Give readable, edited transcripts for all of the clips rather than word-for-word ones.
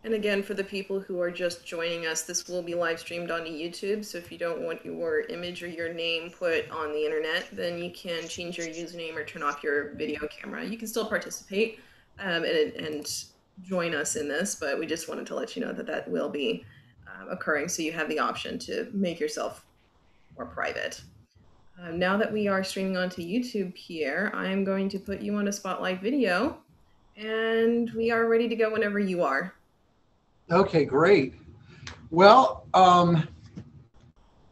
And again, for the people who are just joining us, this will be live streamed onto YouTube. So if you don't want your image or your name put on the internet, then you can change your username or turn off your video camera. You can still participate and join us in this, but we just wanted to let you know that that will be occurring. So you have the option to make yourself more private. Now that we are streaming onto YouTube, Pierre, I'm going to put you on a spotlight video, and we are ready to go whenever you are. Okay, great. Well,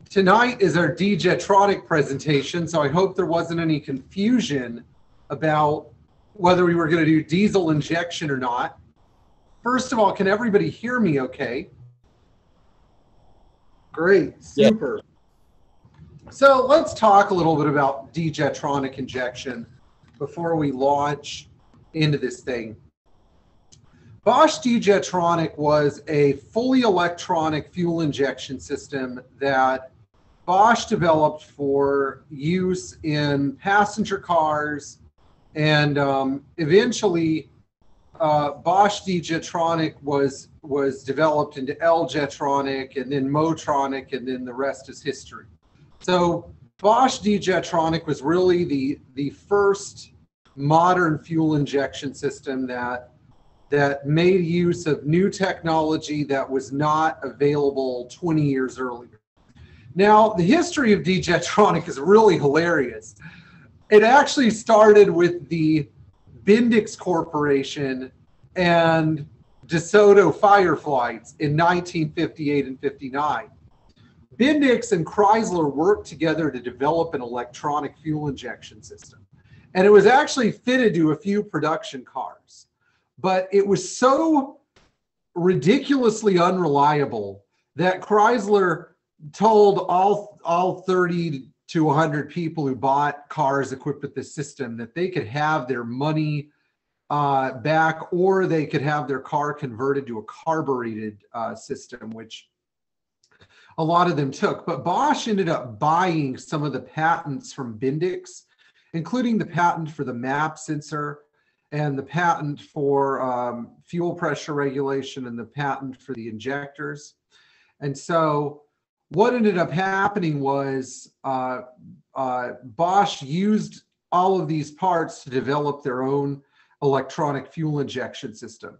tonight is our Djetronic presentation, so I hope there wasn't any confusion about whether we were going to do diesel injection or not. First of all, can everybody hear me okay? Great, super. Yeah. So let's talk a little bit about Djetronic injection before we launch into this thing. Bosch D-Jetronic was a fully electronic fuel injection system that Bosch developed for use in passenger cars, and eventually Bosch D-Jetronic was developed into L-Jetronic and then Motronic, and then the rest is history. So Bosch D-Jetronic was really the first modern fuel injection system that made use of new technology that was not available 20 years earlier. Now, the history of Djetronic is really hilarious. It actually started with the Bendix Corporation and DeSoto Fireflies in 1958 and 59. Bendix and Chrysler worked together to develop an electronic fuel injection system. And it was actually fitted to a few production cars. But it was so ridiculously unreliable that Chrysler told all 30 to 100 people who bought cars equipped with this system that they could have their money back, or they could have their car converted to a carbureted system, which a lot of them took. But Bosch ended up buying some of the patents from Bendix, including the patent for the MAP sensor, and the patent for fuel pressure regulation, and the patent for the injectors. And so what ended up happening was Bosch used all of these parts to develop their own electronic fuel injection system.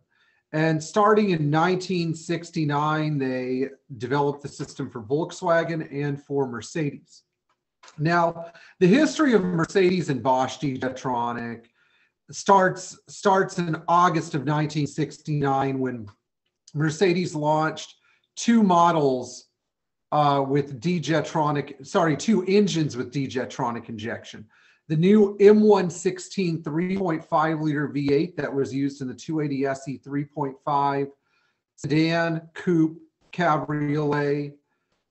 And starting in 1969, they developed the system for Volkswagen and for Mercedes. Now, the history of Mercedes and Bosch D-Jetronic starts in August of 1969, when Mercedes launched two models with Djetronic, sorry, two engines with Djetronic injection. The new M116 3.5 liter V8 that was used in the 280 SE 3.5 sedan, coupe, cabriolet,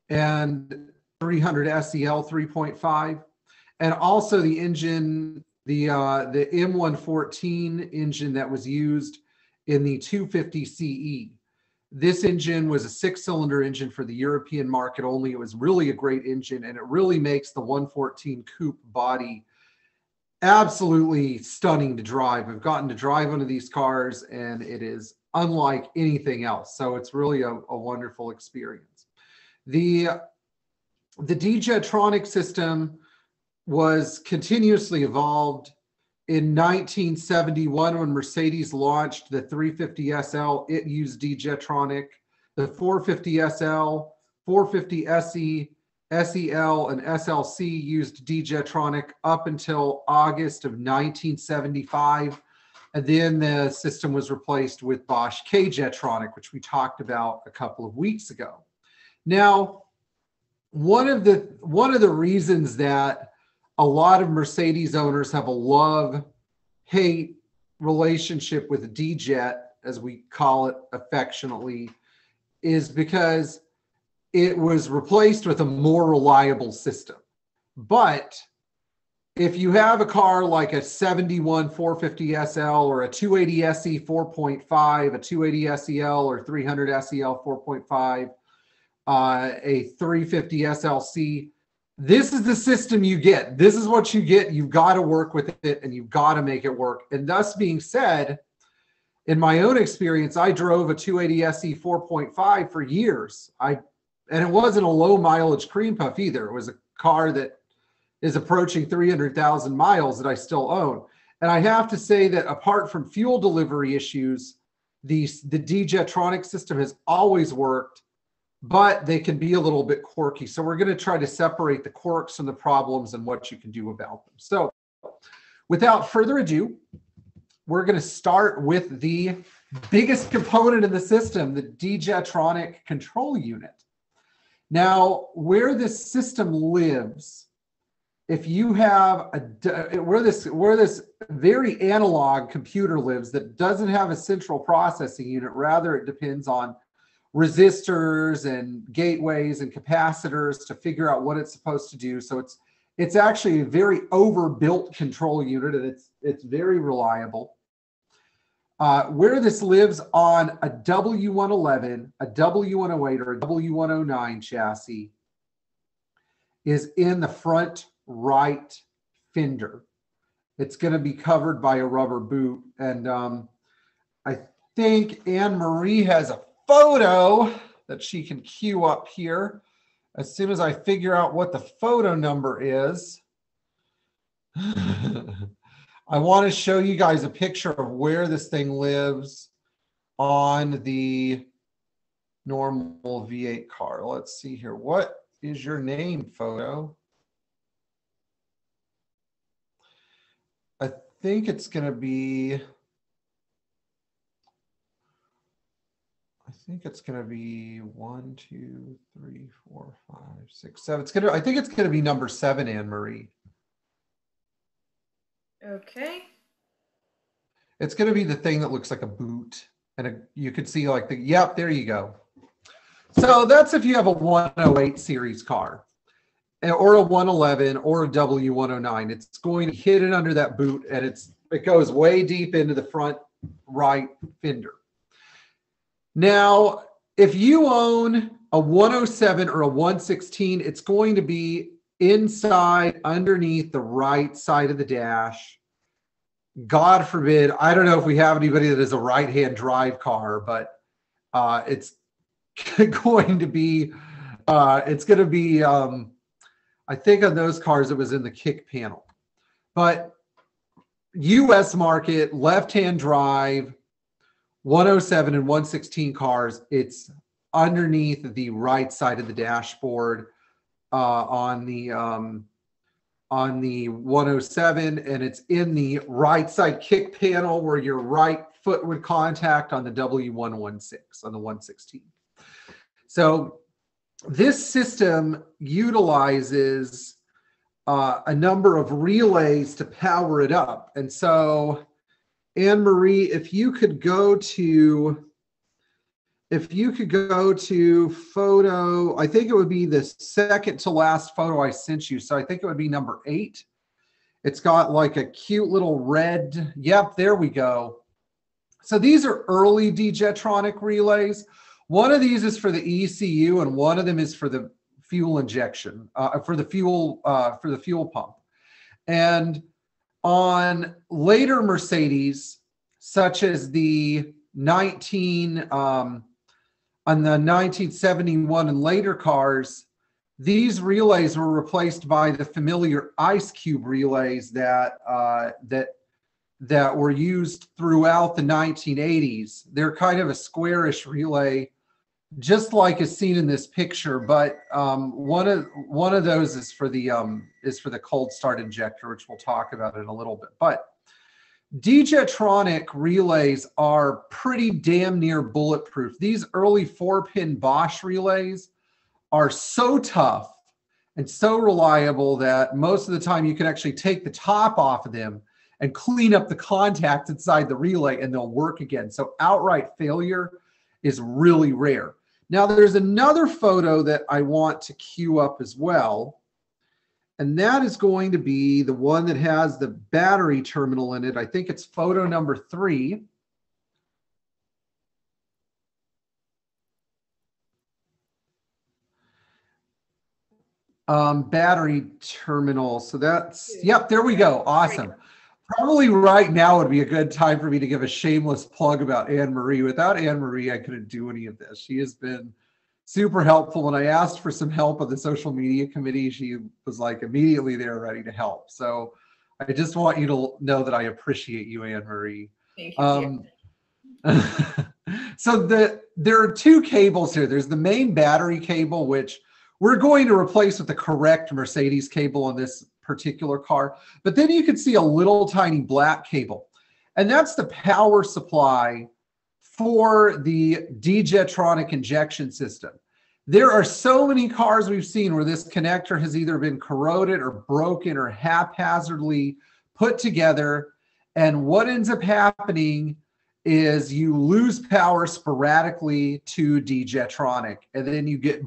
and 300 SEL 3.5, and also the engine, the M114 engine that was used in the 250 CE. This engine was a 6-cylinder engine for the European market only. It was really a great engine, and it really makes the 114 coupe body absolutely stunning to drive. I've gotten to drive one of these cars, and it is unlike anything else. So it's really a wonderful experience. The Djetronic system was continuously evolved. In 1971, when Mercedes launched the 350 SL, it used Djetronic. The 450 SL, 450 SE, SEL, and SLC used Djetronic up until August of 1975. And then the system was replaced with Bosch K-Jetronic, which we talked about a couple of weeks ago. Now, one of the reasons that a lot of Mercedes owners have a love-hate relationship with D-Jet, as we call it affectionately, is because it was replaced with a more reliable system. But if you have a car like a 71 450 SL or a 280 SE 4.5, a 280 SEL or 300 SEL 4.5, a 350 SLC, this is the system you get. This is what you get. You've got to work with it, and you've got to make it work. And thus being said, in my own experience, I drove a 280 SE 4.5 for years. And it wasn't a low mileage cream puff either. It was a car that is approaching 300,000 miles that I still own. And I have to say that apart from fuel delivery issues, the Djetronic system has always worked, but they can be a little bit quirky. So we're going to try to separate the quirks from the problems and what you can do about them. So without further ado, we're going to start with the biggest component in the system, the Djetronic control unit. Now, where this system lives, if you have where this very analog computer lives that doesn't have a central processing unit, rather it depends on resistors and gateways and capacitors to figure out what it's supposed to do. So it's actually a very overbuilt control unit, and it's very reliable. Where this lives on a W111, a W108, or a W109 chassis is in the front right fender. It's going to be covered by a rubber boot. And I think Anne-Marie has a photo that she can queue up here as soon as I figure out what the photo number is. I want to show you guys a picture of where this thing lives on the normal V8 car. Let's see here. What is your name, photo? I think it's going to be, I think it's going to be 1, 2, 3, 4, 5, 6, 7. I think it's going to be number 7, Anne-Marie. Okay. It's going to be the thing that looks like a boot, and you could see like yep, there you go. So that's if you have a 108 series car, or a 111, or a W109. It's going to hit it under that boot, and it goes way deep into the front right fender. Now, if you own a 107 or a 116, it's going to be inside, underneath the right side of the dash. God forbid, I don't know if we have anybody that has a right-hand drive car, but it's going to be, I think on those cars, it was in the kick panel. But US market, left-hand drive, 107 and 116 cars, it's underneath the right side of the dashboard on the 107, and it's in the right side kick panel where your right foot would contact on the W116, on the 116. So this system utilizes a number of relays to power it up. And so, Anne-Marie, if you could go to photo, I think it would be the second to last photo I sent you. So I think it would be number 8. It's got like a cute little red, yep, there we go. So these are early Djetronic relays. One of these is for the ECU, and one of them is for the fuel injection, for the fuel pump. And on later Mercedes, such as the 1971 and later cars, these relays were replaced by the familiar ice cube relays that were used throughout the 1980s. They're kind of a squarish relay, just like is seen in this picture, but one of those is for the cold start injector, which we'll talk about in a little bit. But Degetronic relays are pretty damn near bulletproof. These early 4-pin Bosch relays are so tough and so reliable that most of the time you can actually take the top off of them and clean up the contacts inside the relay, and they'll work again. So outright failure is really rare. Now, there's another photo that I want to queue up as well. And that is going to be the one that has the battery terminal in it. I think it's photo number 3. Battery terminal. So that's, yep, there we go. Awesome. Probably right now would be a good time for me to give a shameless plug about Anne-Marie. Without Anne-Marie, I couldn't do any of this. She has been super helpful. When I asked for some help of the social media committee, she was like immediately there ready to help. So I just want you to know that I appreciate you, Anne-Marie. Thank you. So there are two cables here. There's the main battery cable, which we're going to replace with the correct Mercedes cable on this particular car. But then you can see a little tiny black cable, and that's the power supply for the Djetronic injection system. There are so many cars we've seen where this connector has either been corroded or broken or haphazardly put together. And what ends up happening is you lose power sporadically to Djetronic, and then you get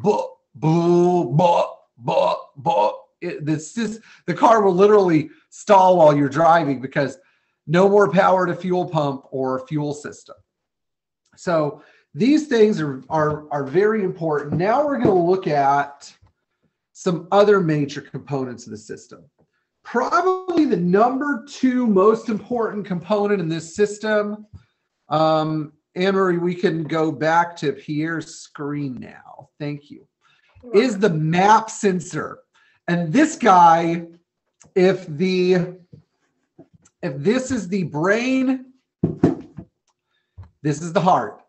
the car will literally stall while you're driving because no more power to fuel pump or fuel system. So these things are very important. Now we're going to look at some other major components of the system. Probably the number 2 most important component in this system, Anne-Marie, we can go back to Pierre's screen now. Thank you. Is the map sensor. And this guy, if this is the brain, this is the heart.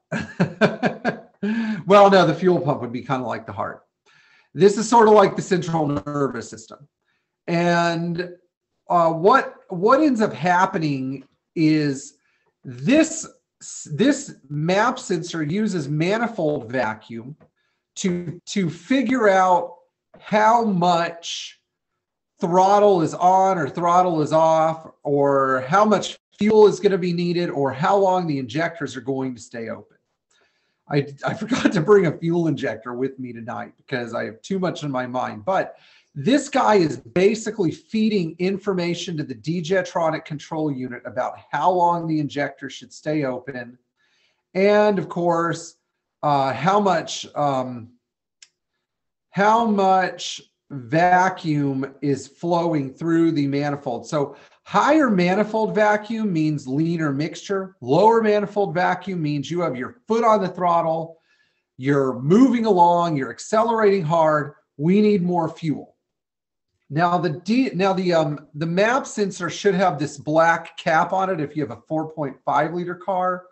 Well, no, the fuel pump would be kind of like the heart. This is sort of like the central nervous system. And what ends up happening is this map sensor uses manifold vacuum to figure out how much throttle is on or throttle is off, or how much fuel is going to be needed, or how long the injectors are going to stay open. I forgot to bring a fuel injector with me tonight because I have too much in my mind. But this guy is basically feeding information to the Degetronic control unit about how long the injector should stay open, and of course, how much vacuum is flowing through the manifold. So higher manifold vacuum means leaner mixture. Lower manifold vacuum means you have your foot on the throttle, you're moving along, you're accelerating hard. We need more fuel. Now the map sensor should have this black cap on it if you have a 4.5 liter car,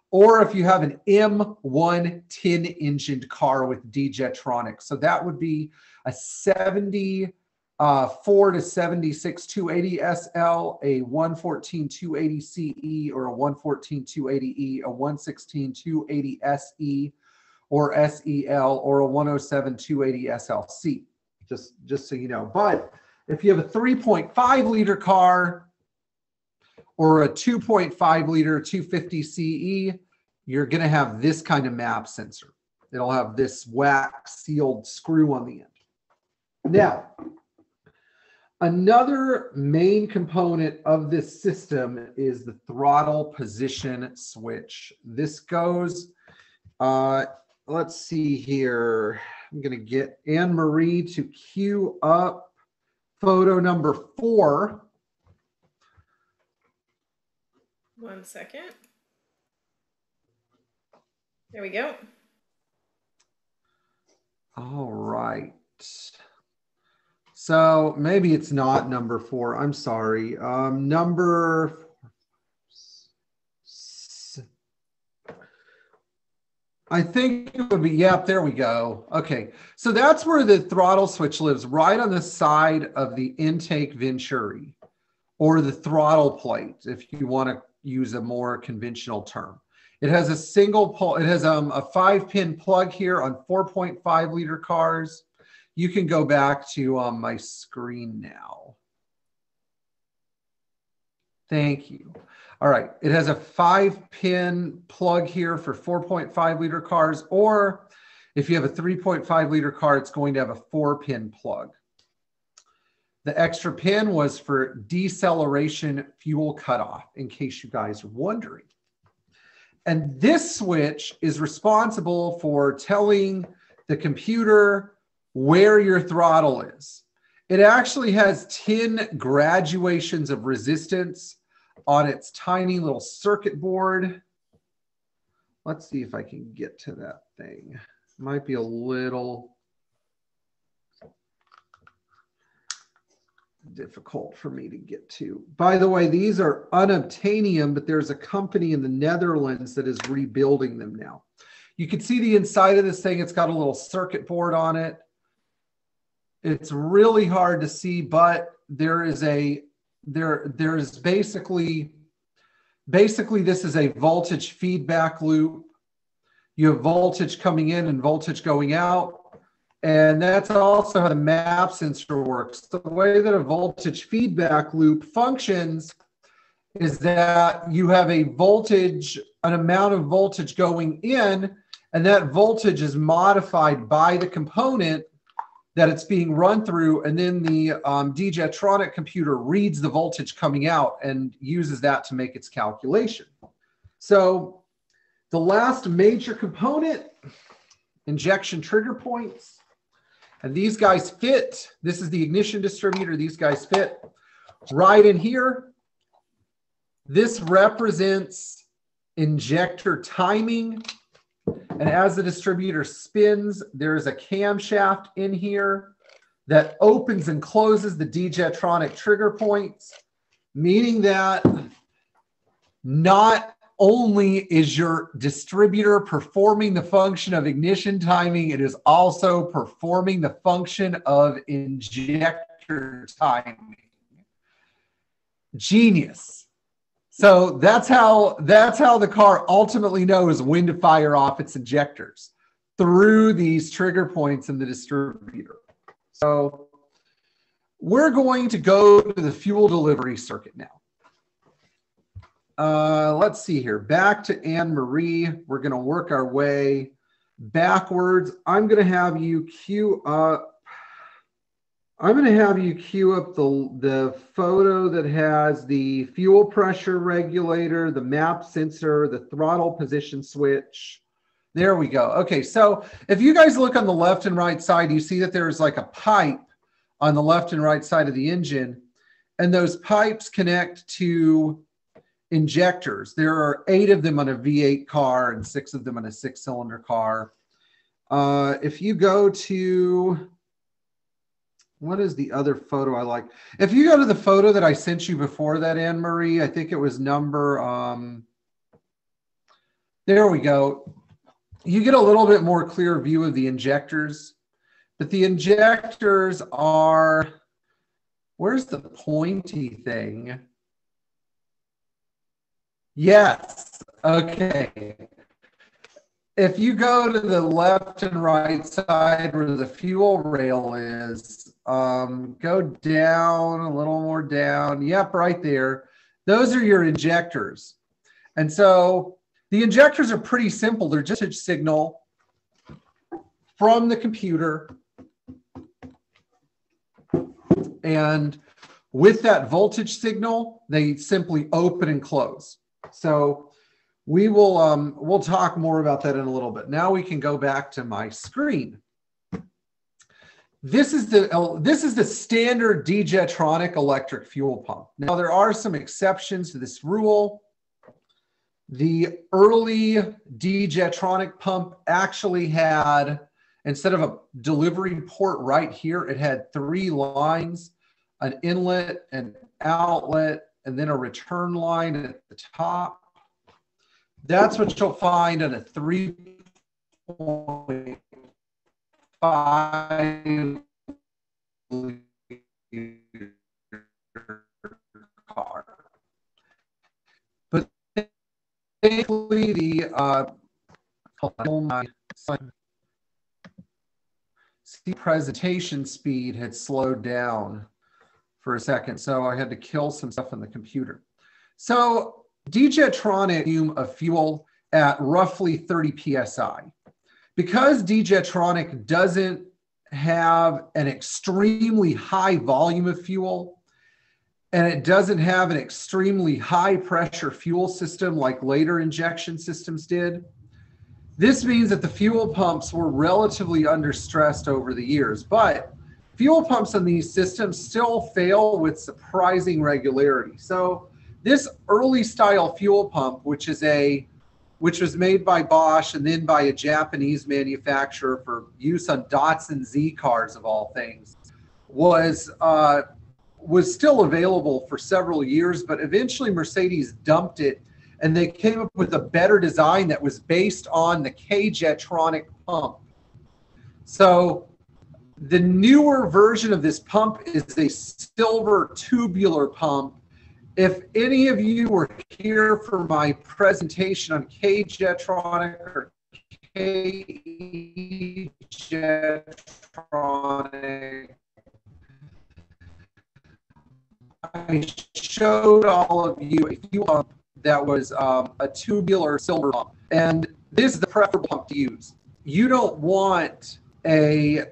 or if you have an M1 10-engined car with Djetronic. So that would be a 74 to 76 280 SL, a 114 280 CE, or a 114 280E, a 116 280 SE, or SEL, or a 107 280 SLC. Just so you know. But if you have a 3.5 liter car or a 2.5 liter 250 CE, you're going to have this kind of map sensor. It'll have this wax sealed screw on the end. Now, another main component of this system is the throttle position switch. This goes, let's see here. I'm going to get Anne-Marie to cue up photo number 4. 1 second. There we go. All right. So maybe it's not number 4. I'm sorry. Number... I think it would be, yep, there we go. Okay, so that's where the throttle switch lives, right on the side of the intake venturi, or the throttle plate, if you want to use a more conventional term. It has a single pull, it has a 5-pin plug here on 4.5 liter cars. You can go back to my screen now. Thank you. All right, it has a 5-pin plug here for 4.5 liter cars, or if you have a 3.5 liter car, it's going to have a 4-pin plug. The extra pin was for deceleration fuel cutoff, in case you guys are wondering. And this switch is responsible for telling the computer where your throttle is. It actually has 10 graduations of resistance. on its tiny little circuit board. Let's see if I can get to that thing. Might be a little difficult for me to get to. By the way, these are unobtainium, but there's a company in the Netherlands that is rebuilding them now. You can see the inside of this thing. It's got a little circuit board on it. It's really hard to see, but there's basically this is a voltage feedback loop. You have voltage coming in and voltage going out. And that's also how the map sensor works. The way that a voltage feedback loop functions is that you have a voltage, an amount of voltage going in, and that voltage is modified by the component that it's being run through, and then the Djetronic computer reads the voltage coming out and uses that to make its calculation. So the last major component, injection trigger points, and these guys fit. This is the ignition distributor. These guys fit right in here. This represents injector timing. And as the distributor spins, there's a camshaft in here that opens and closes the Djetronic trigger points, meaning that not only is your distributor performing the function of ignition timing, it is also performing the function of injector timing. Genius. So that's how the car ultimately knows when to fire off its injectors, through these trigger points in the distributor. So we're going to go to the fuel delivery circuit now. Let's see here. Back to Anne-Marie. We're going to work our way backwards. I'm going to have you queue up. The photo that has the fuel pressure regulator, the map sensor, the throttle position switch. There we go. Okay, so if you guys look on the left and right side, you see that there's like a pipe on the left and right side of the engine, and those pipes connect to injectors. There are 8 of them on a V8 car and 6 of them on a 6-cylinder car. If you go to, what is the other photo I like? If you go to the photo that I sent you before that, Anne-Marie, I think it was number, there we go. You get a little bit more clear view of the injectors, but the injectors are, where's the pointy thing? Yes, okay. If you go to the left and right side where the fuel rail is, go down a little more down. Yep, right there. Those are your injectors. And so the injectors are pretty simple. They're just a signal from the computer. And with that voltage signal, they simply open and close. So we will we'll talk more about that in a little bit. Now we can go back to my screen. This is the standard Djetronic electric fuel pump. Now there are some exceptions to this rule. The early Djetronic pump actually had, instead of a delivery port right here, it had 3 lines, an inlet, an outlet, and then a return line at the top. That's what you'll find on a 3.5 car. But basically the presentation speed had slowed down for a second, so I had to kill some stuff on the computer. So Djetronic volume of fuel at roughly 30 psi. Because Djetronic doesn't have an extremely high volume of fuel, and it doesn't have an extremely high pressure fuel system like later injection systems did, this means that the fuel pumps were relatively understressed over the years. But fuel pumps on these systems still fail with surprising regularity. So this early style fuel pump, which was made by Bosch and then by a Japanese manufacturer for use on Datsun Z cars of all things, was still available for several years, but eventually Mercedes dumped it and they came up with a better design that was based on the K-Jetronic pump. So the newer version of this pump is a silver tubular pump. If any of you were here for my presentation on K-Jetronic or KE-Jetronic, I showed all of you a fuel pump that was a tubular silver pump. And this is the preferable pump to use. You don't want a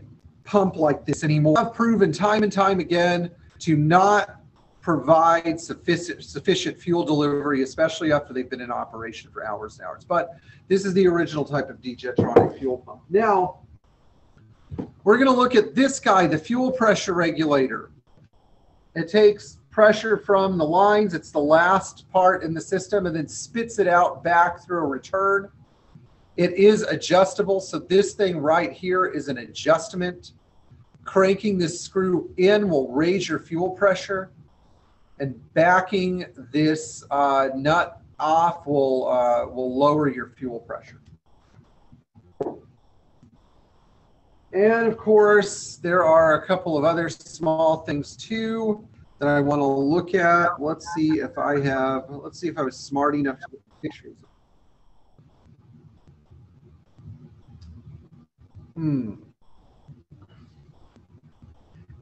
pump like this anymore. I've proven time and time again to not provide sufficient fuel delivery, especially after they've been in operation for hours and hours. But this is the original type of Djetronic fuel pump. Now, we're going to look at this guy, the fuel pressure regulator. It takes pressure from the lines, it's the last part in the system, and then spits it out back through a return. It is adjustable, so this thing right here is an adjustment. Cranking this screw in will raise your fuel pressure, and backing this nut off will lower your fuel pressure. And of course, there are a couple of other small things too that I want to look at. Let's see if I was smart enough to get pictures.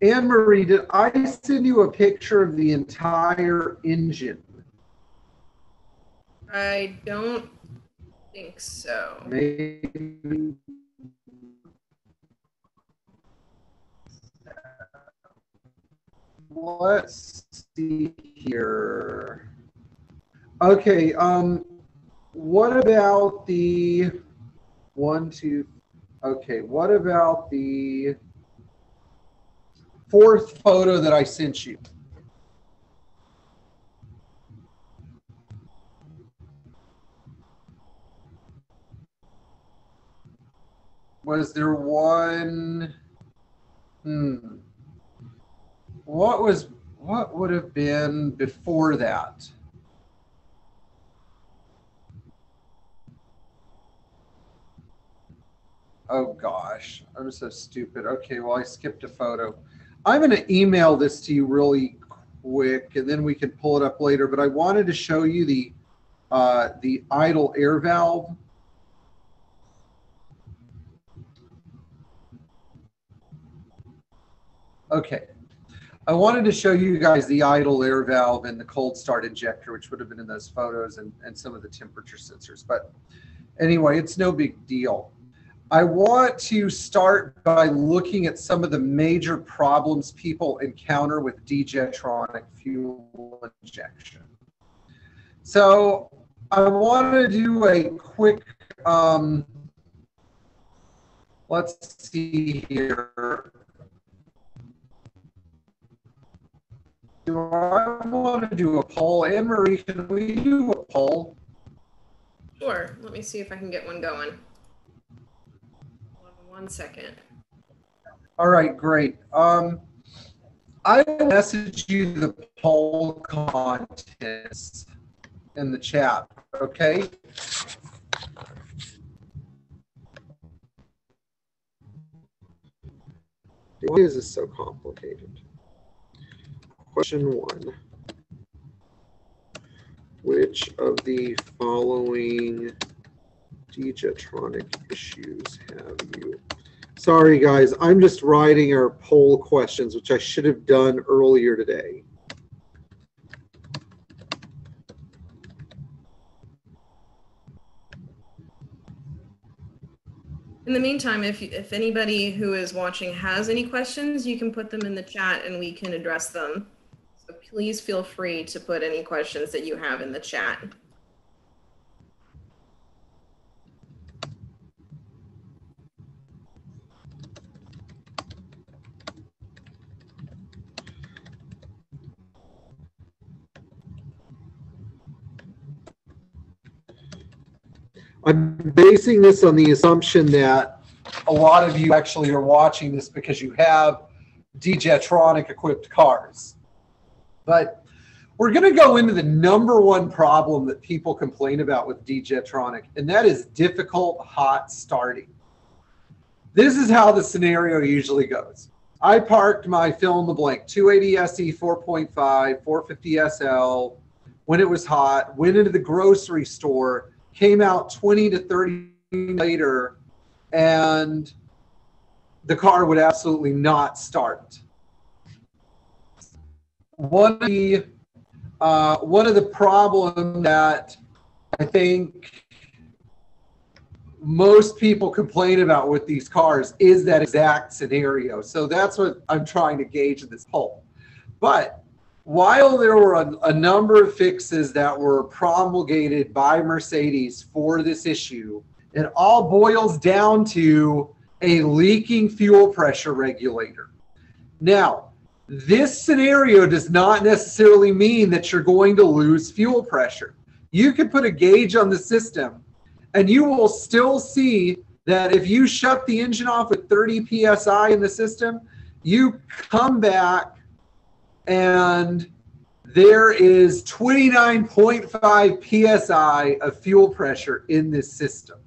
Anne-Marie, did I send you a picture of the entire engine? I don't think so. Maybe. Let's see here. Okay, what about the what about the fourth photo that I sent you? Was there one? What would have been before that? Oh gosh, I'm so stupid. Okay, well, I skipped a photo. I'm going to email this to you really quick, and then we can pull it up later. But I wanted to show you the idle air valve. Okay, I wanted to show you guys the idle air valve and the cold start injector, which would have been in those photos, and some of the temperature sensors. But anyway, it's no big deal. I want to start by looking at some of the major problems people encounter with Djetronic fuel injection. So I want to do a quick, let's see here. Do I want to do a poll? Anne-Marie, can we do a poll? Sure. Let me see if I can get one going. 1 second. All right, great. I will message you the poll contents in the chat, okay? Why is this so complicated? Question 1. Which of the following Djetronic issues have you? Sorry, guys, I'm just writing our poll questions, which I should have done earlier today. In the meantime, if anybody who is watching has any questions, you can put them in the chat and we can address them. So please feel free to put any questions that you have in the chat. I'm basing this on the assumption that a lot of you actually are watching this because you have D-Jetronic equipped cars. But we're going to go into the #1 problem that people complain about with D-Jetronic, and that is difficult hot starting. This is how the scenario usually goes. I parked my fill in the blank 280 SE 4.5, 450 SL when it was hot, went into the grocery store, came out 20 to 30 minutes later, and the car would absolutely not start. One of the problems that I think most people complain about with these cars is that exact scenario. So that's what I'm trying to gauge in this poll. But while there were a number of fixes that were promulgated by Mercedes for this issue, it all boils down to a leaking fuel pressure regulator. Now, this scenario does not necessarily mean that you're going to lose fuel pressure. You can put a gauge on the system and you will still see that if you shut the engine off with 30 PSI in the system, you come back and there is 29.5 PSI of fuel pressure in this system.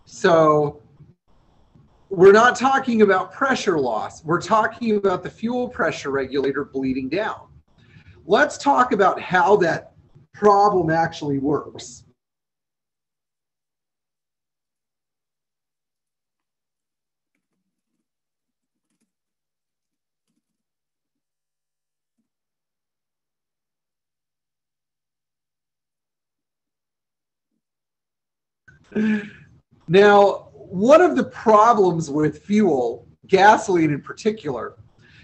So we're not talking about pressure loss. We're talking about the fuel pressure regulator bleeding down. Let's talk about how that problem actually works. Now, one of the problems with fuel, gasoline in particular,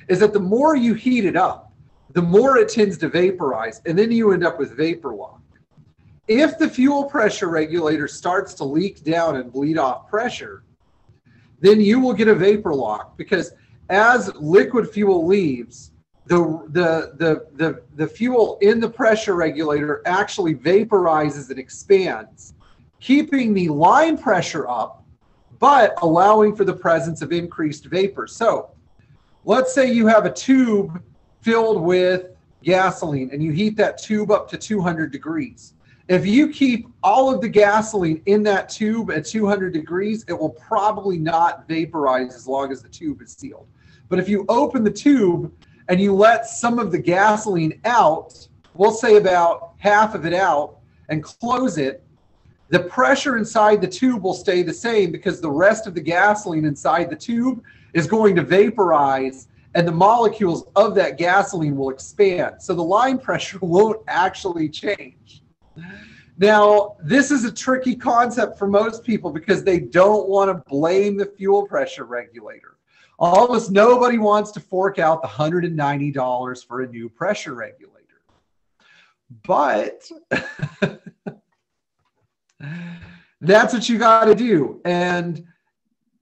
is that the more you heat it up, the more it tends to vaporize, and then you end up with vapor lock. If the fuel pressure regulator starts to leak down and bleed off pressure, then you will get a vapor lock, because as liquid fuel leaves, the fuel in the pressure regulator actually vaporizes and expands, keeping the line pressure up, but allowing for the presence of increased vapor. So let's say you have a tube filled with gasoline and you heat that tube up to 200 degrees. If you keep all of the gasoline in that tube at 200 degrees, it will probably not vaporize as long as the tube is sealed. But if you open the tube and you let some of the gasoline out, we'll say about half of it out, and close it, the pressure inside the tube will stay the same because the rest of the gasoline inside the tube is going to vaporize and the molecules of that gasoline will expand. So the line pressure won't actually change. Now, this is a tricky concept for most people because they don't want to blame the fuel pressure regulator. Almost nobody wants to fork out the $190 for a new pressure regulator. But that's what you got to do. And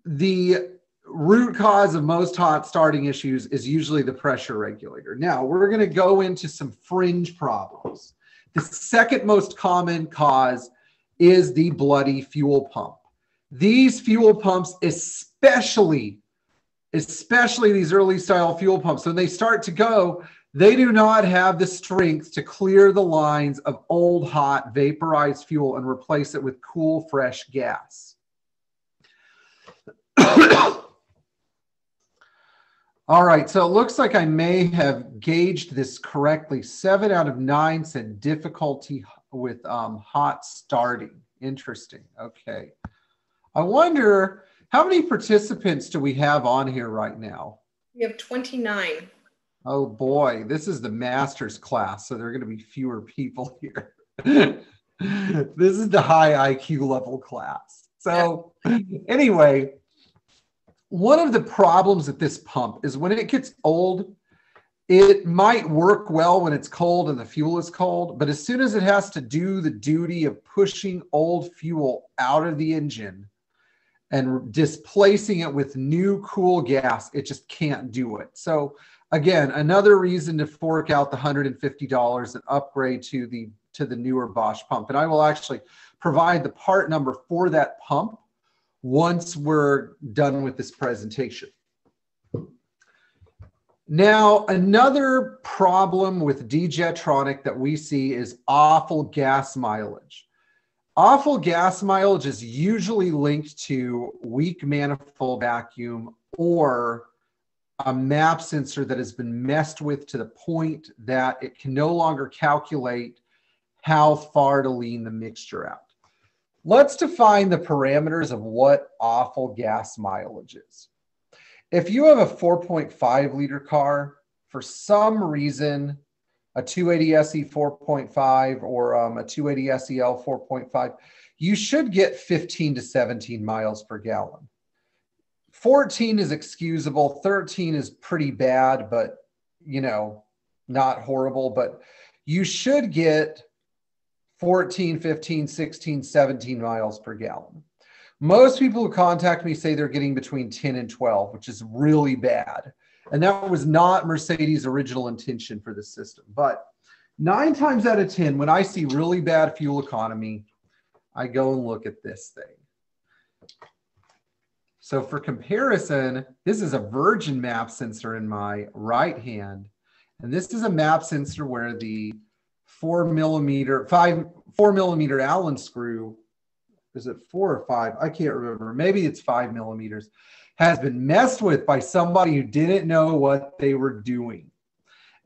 the root cause of most hot starting issues is usually the pressure regulator. Now, we're going to go into some fringe problems. The second most common cause is the bloody fuel pump. These fuel pumps, especially these early style fuel pumps, when they start to go, they do not have the strength to clear the lines of old, hot, vaporized fuel and replace it with cool, fresh gas. All right, so it looks like I may have gauged this correctly. 7 out of 9 said difficulty with hot starting. Interesting. Okay. I wonder, how many participants do we have on here right now? We have 29. Oh boy, this is the master's class, so there are going to be fewer people here. This is the high IQ level class. So anyway, one of the problems with this pump is when it gets old, it might work well when it's cold and the fuel is cold, but as soon as it has to do the duty of pushing old fuel out of the engine and displacing it with new cool gas, it just can't do it. So again, another reason to fork out the $150 and upgrade to the newer Bosch pump. And I will actually provide the part number for that pump once we're done with this presentation. Now, another problem with Djetronic that we see is awful gas mileage. Awful gas mileage is usually linked to weak manifold vacuum or a map sensor that has been messed with to the point that it can no longer calculate how far to lean the mixture out. Let's define the parameters of what awful gas mileage is. If you have a 4.5 liter car, for some reason, a 280 SE 4.5 or a 280 SEL 4.5, you should get 15 to 17 miles per gallon. 14 is excusable, 13 is pretty bad, but you know, not horrible, but you should get 14, 15, 16, 17 miles per gallon. Most people who contact me say they're getting between 10 and 12, which is really bad. And that was not Mercedes' original intention for the system. But 9 times out of 10, when I see really bad fuel economy, I go and look at this thing. So for comparison, this is a virgin map sensor in my right hand. And this is a map sensor where the 4 millimeter Allen screw, is it 4 or 5? I can't remember. Maybe it's 5 millimeters, has been messed with by somebody who didn't know what they were doing.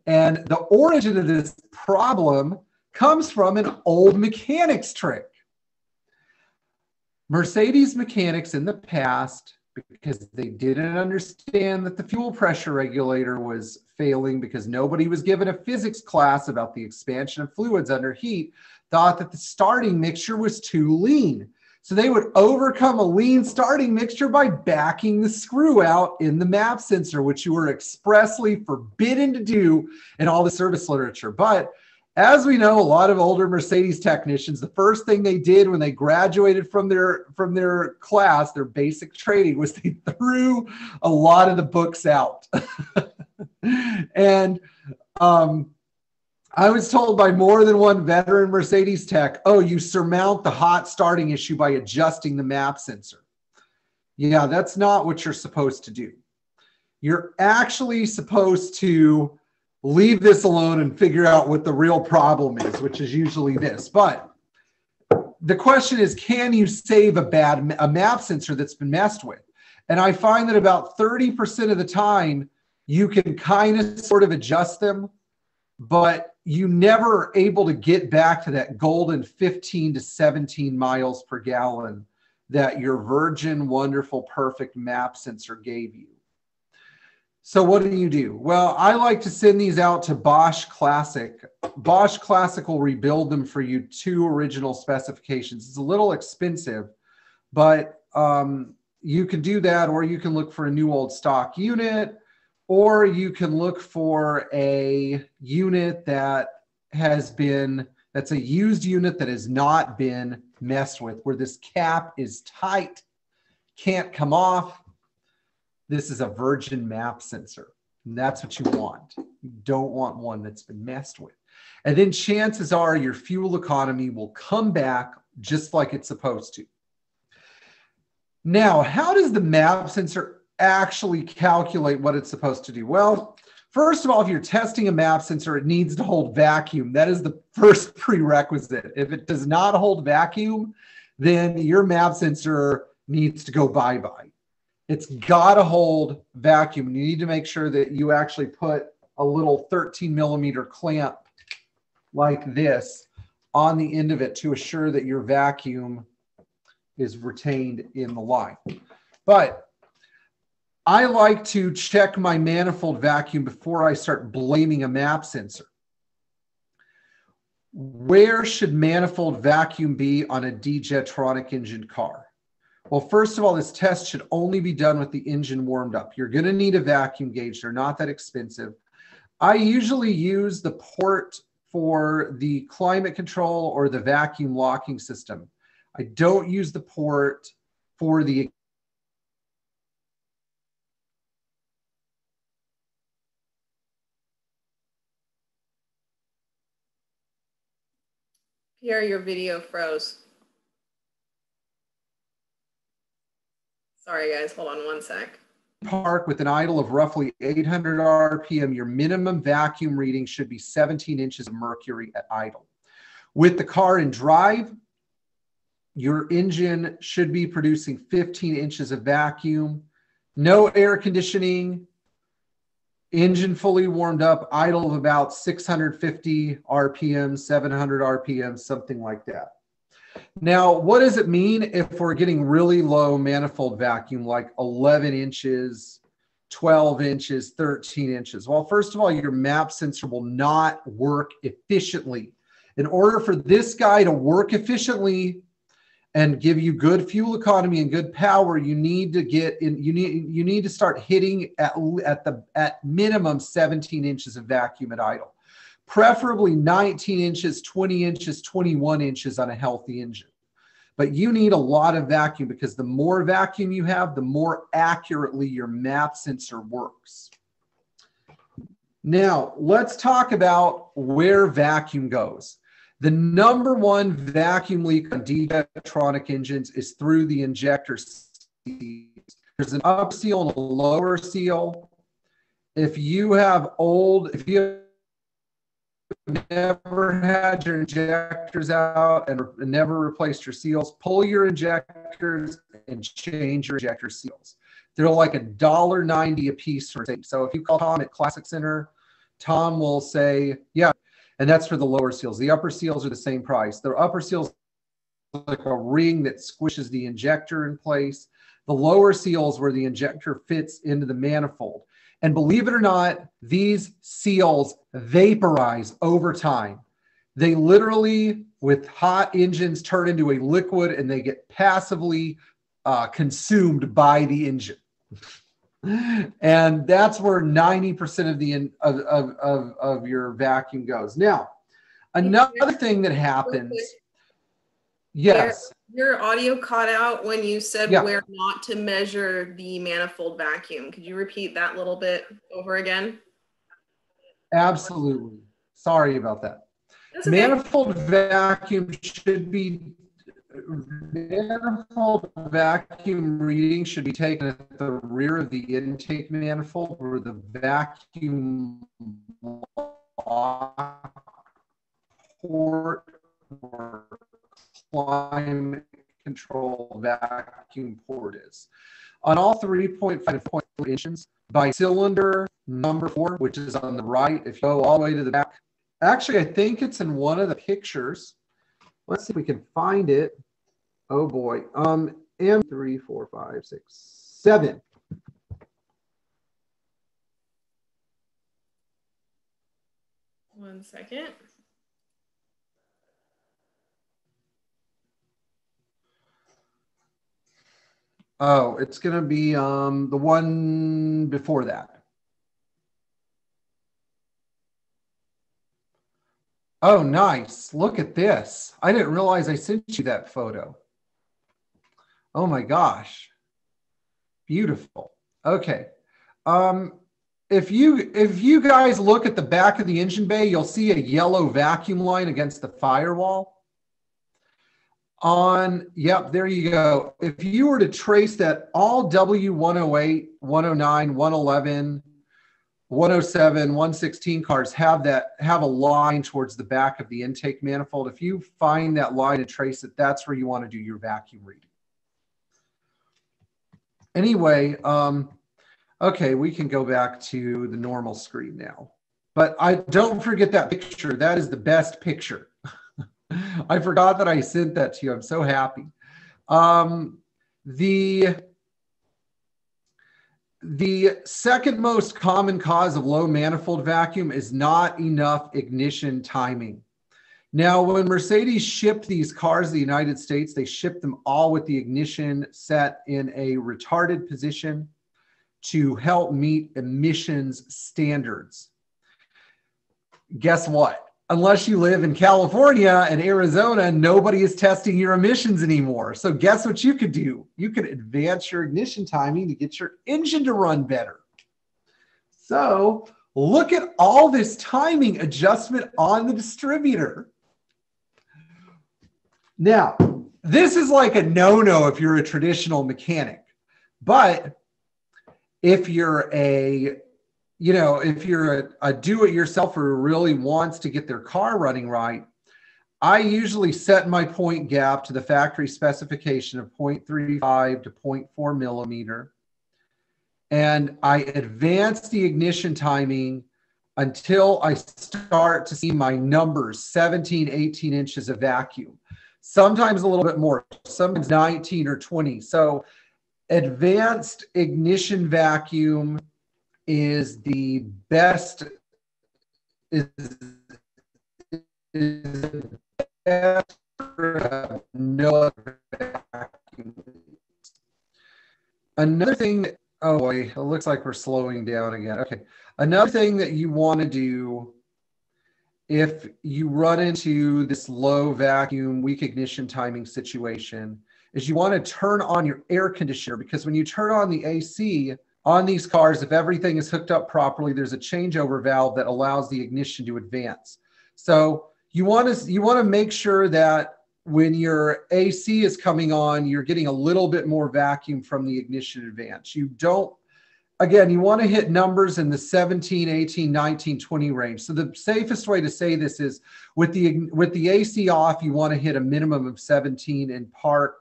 And the origin of this problem comes from an old mechanics trick. Mercedes mechanics in the past, because they didn't understand that the fuel pressure regulator was failing because nobody was given a physics class about the expansion of fluids under heat, thought that the starting mixture was too lean. So they would overcome a lean starting mixture by backing the screw out in the map sensor, which you were expressly forbidden to do in all the service literature. But as we know, a lot of older Mercedes technicians, the first thing they did when they graduated from their class, their basic training, was they threw a lot of the books out. And I was told by more than one veteran Mercedes tech, oh, you surmount the hot starting issue by adjusting the map sensor. Yeah, that's not what you're supposed to do. You're actually supposed to leave this alone and figure out what the real problem is, which is usually this. But the question is, can you save a map sensor that's been messed with? And I find that about 30% of the time, you can kind of sort of adjust them, but you never are able to get back to that golden 15 to 17 miles per gallon that your virgin, wonderful, perfect map sensor gave you. So what do? Well, I like to send these out to Bosch Classic. Bosch Classic will rebuild them for you to original specifications. It's a little expensive, but you can do that, or you can look for a new old stock unit, or you can look for a unit that that's a used unit that has not been messed with, where this cap is tight, can't come off. This is a virgin map sensor, and that's what you want. You don't want one that's been messed with. And then chances are your fuel economy will come back just like it's supposed to. Now, how does the map sensor actually calculate what it's supposed to do? Well, first of all, if you're testing a map sensor, it needs to hold vacuum. That is the first prerequisite. If it does not hold vacuum, then your map sensor needs to go bye-bye. It's got to hold vacuum. You need to make sure that you actually put a little 13 millimeter clamp like this on the end of it to assure that your vacuum is retained in the line. But I like to check my manifold vacuum before I start blaming a map sensor. Where should manifold vacuum be on a D-Jetronic engine car? Well, first of all, this test should only be done with the engine warmed up. You're going to need a vacuum gauge. They're not that expensive. I usually use the port for the climate control or the vacuum locking system. I don't use the port for the Pierre, your video froze. Sorry guys, hold on one sec. Park with an idle of roughly 800 RPM, your minimum vacuum reading should be 17 inches of mercury at idle. With the car in drive, your engine should be producing 15 inches of vacuum, no air conditioning, engine fully warmed up, idle of about 650 RPM, 700 RPM, something like that. Now, what does it mean if we're getting really low manifold vacuum, like 11 inches, 12 inches, 13 inches? Well, first of all, your map sensor will not work efficiently. In order for this guy to work efficiently and give you good fuel economy and good power, you need to get in, you need to start hitting at minimum 17 inches of vacuum at idle. Preferably 19 inches, 20 inches, 21 inches on a healthy engine. But you need a lot of vacuum because the more vacuum you have, the more accurately your map sensor works. Now, let's talk about where vacuum goes. The number one vacuum leak on Djetronic engines is through the injector seals. There's an upper seal and a lower seal. If you have never had your injectors out and never replaced your seals, pull your injectors and change your injector seals. They're like $1.90 a piece for safety. So if you call Tom at Classic Center, Tom will say, yeah, and that's for the lower seals. The upper seals are the same price. The upper seals are like a ring that squishes the injector in place. The lower seals where the injector fits into the manifold. And believe it or not, these seals vaporize over time. They literally, with hot engines, turn into a liquid and they get passively consumed by the engine. And that's where 90% of your vacuum goes. Now, another thing that happens, yes. Your audio caught out when you said where not to measure the manifold vacuum. Could you repeat that little bit over again? Absolutely. Sorry about that. That's okay. Manifold vacuum should be, manifold vacuum reading should be taken at the rear of the intake manifold where the vacuum port or climate control vacuum port is. On all 3.5 and 4 engines, by cylinder number 4, which is on the right, if you go all the way to the back, actually, I think it's in one of the pictures. Let's see if we can find it. Oh boy. M3, 4, 5, 6, 7. One second. Oh, it's going to be the one before that. Oh, nice. Look at this. I didn't realize I sent you that photo. Oh my gosh. Beautiful. Okay. If you guys look at the back of the engine bay, you'll see a yellow vacuum line against the firewall. Yep, there you go. If you were to trace that, all W108, 109, 111, 107, 116 cars have a line towards the back of the intake manifold. If you find that line and trace it, that's where you want to do your vacuum reading. Anyway, okay, we can go back to the normal screen now. But don't forget that picture. That is the best picture. I forgot that I sent that to you. I'm so happy. The second most common cause of low manifold vacuum is not enough ignition timing. Now, when Mercedes shipped these cars to the United States, they shipped them all with the ignition set in a retarded position to help meet emissions standards. Guess what? Unless you live in California and Arizona, nobody is testing your emissions anymore. So guess what you could do? You could advance your ignition timing to get your engine to run better. So look at all this timing adjustment on the distributor. Now, this is like a no-no if you're a traditional mechanic. But if you're a if you're a do-it-yourselfer who really wants to get their car running right, I usually set my point gap to the factory specification of 0.35 to 0.4 millimeter. And I advance the ignition timing until I start to see my numbers, 17, 18 inches of vacuum. Sometimes a little bit more, sometimes 19 or 20. So advanced ignition vacuum is the best, is best for no other vacuum. Another thing, oh boy, it looks like we're slowing down again. Okay, another thing that you want to do if you run into this low vacuum, weak ignition timing situation is you want to turn on your air conditioner, because when you turn on the AC on these cars, if everything is hooked up properly, there's a changeover valve that allows the ignition to advance. So you want to make sure that when your AC is coming on, you're getting a little bit more vacuum from the ignition advance. You don't, again, you want to hit numbers in the 17, 18, 19, 20 range. So the safest way to say this is with the AC off, you want to hit a minimum of 17 in park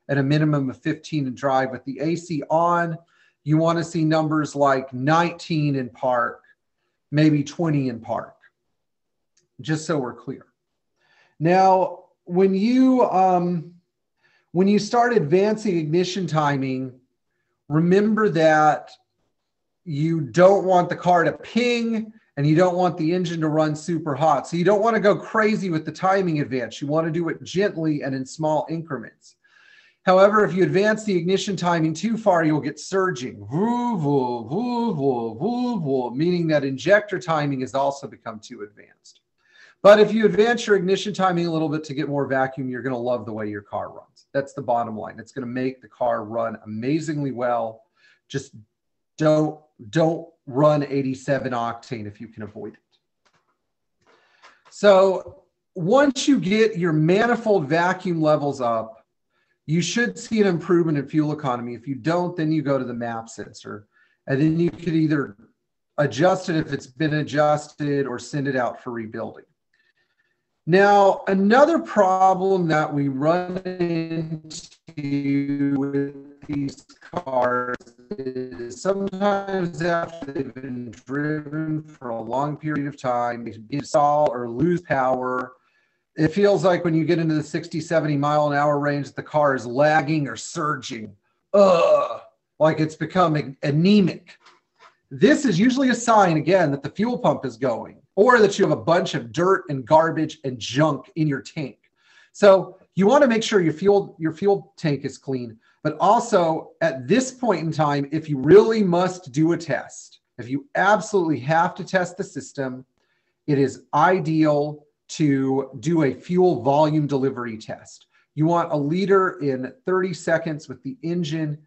and a minimum of 15 in drive. With the AC on, you want to see numbers like 19 in park, maybe 20 in park, just so we're clear. Now, when you start advancing ignition timing, remember that you don't want the car to ping and you don't want the engine to run super hot. So you don't want to go crazy with the timing advance. You want to do it gently and in small increments. However, if you advance the ignition timing too far, you'll get surging, voo, voo, voo, voo, voo, voo, meaning that injector timing has also become too advanced. But if you advance your ignition timing a little bit to get more vacuum, you're going to love the way your car runs. That's the bottom line. It's going to make the car run amazingly well. Just don't run 87 octane if you can avoid it. So once you get your manifold vacuum levels up, you should see an improvement in fuel economy. If you don't, then you go to the map sensor, and then you could either adjust it if it's been adjusted or send it out for rebuilding. Now, another problem that we run into with these cars is sometimes after they've been driven for a long period of time, they stall or lose power. It feels like when you get into the 60, 70 mile an hour range, the car is lagging or surging, like it's becoming anemic. This is usually a sign, again, that the fuel pump is going, or that you have a bunch of dirt and garbage and junk in your tank. So you want to make sure your fuel tank is clean. But also at this point in time, if you really must do a test, if you absolutely have to test the system, it is ideal to do a fuel volume delivery test. You want a liter in 30 seconds with the engine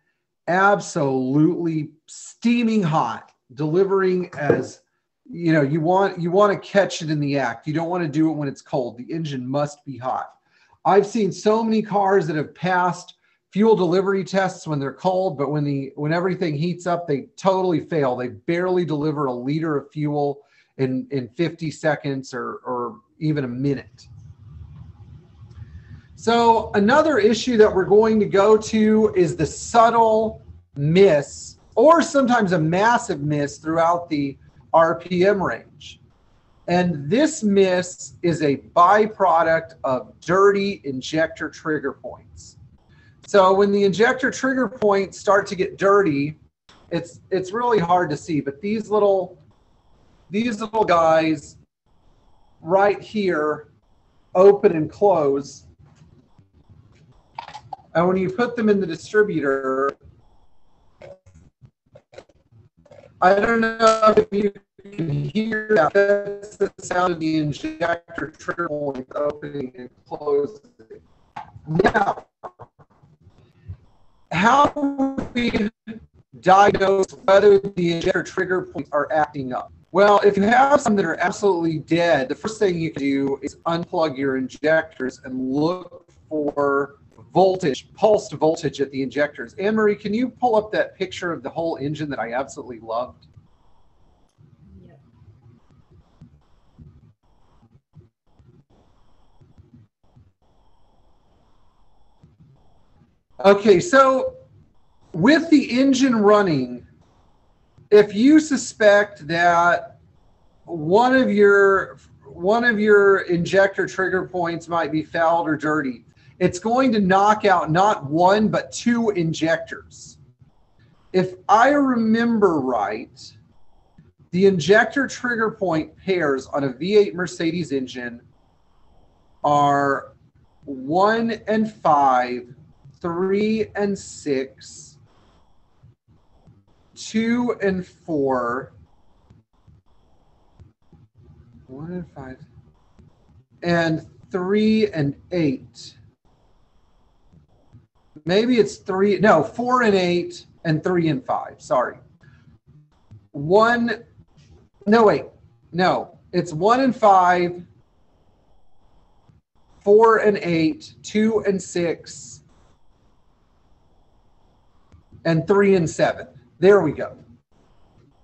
absolutely steaming hot, delivering as, you know, you want to catch it in the act. You don't want to do it when it's cold. The engine must be hot. I've seen so many cars that have passed fuel delivery tests when they're cold, but when everything heats up, they totally fail. They barely deliver a liter of fuel in 50 seconds or even a minute. So another issue that we're going to go to is the subtle miss, or sometimes a massive miss throughout the RPM range. And this miss is a byproduct of dirty injector trigger points. So when the injector trigger points start to get dirty, it's really hard to see, but these little guys right here open and close. And when you put them in the distributor, I don't know if you can hear that. That's the sound of the injector trigger point opening and closing. Now, how do we diagnose whether the injector trigger points are acting up? Well, if you have some that are absolutely dead, the first thing you can do is unplug your injectors and look for voltage, pulsed voltage at the injectors. Anne-Marie, can you pull up that picture of the whole engine that I absolutely loved? Yep. Okay, so with the engine running, if you suspect that one of your injector trigger points might be fouled or dirty, it's going to knock out not one, but two injectors. If I remember right, the injector trigger point pairs on a V8 Mercedes engine are 1 and 5, 3 and 6, 2 and 4, 1 and 5, and 3 and 8. Maybe it's 4 and 8 and 3 and 5. Sorry. It's 1 and 5, 4 and 8, 2 and 6, and 3 and 7. There we go.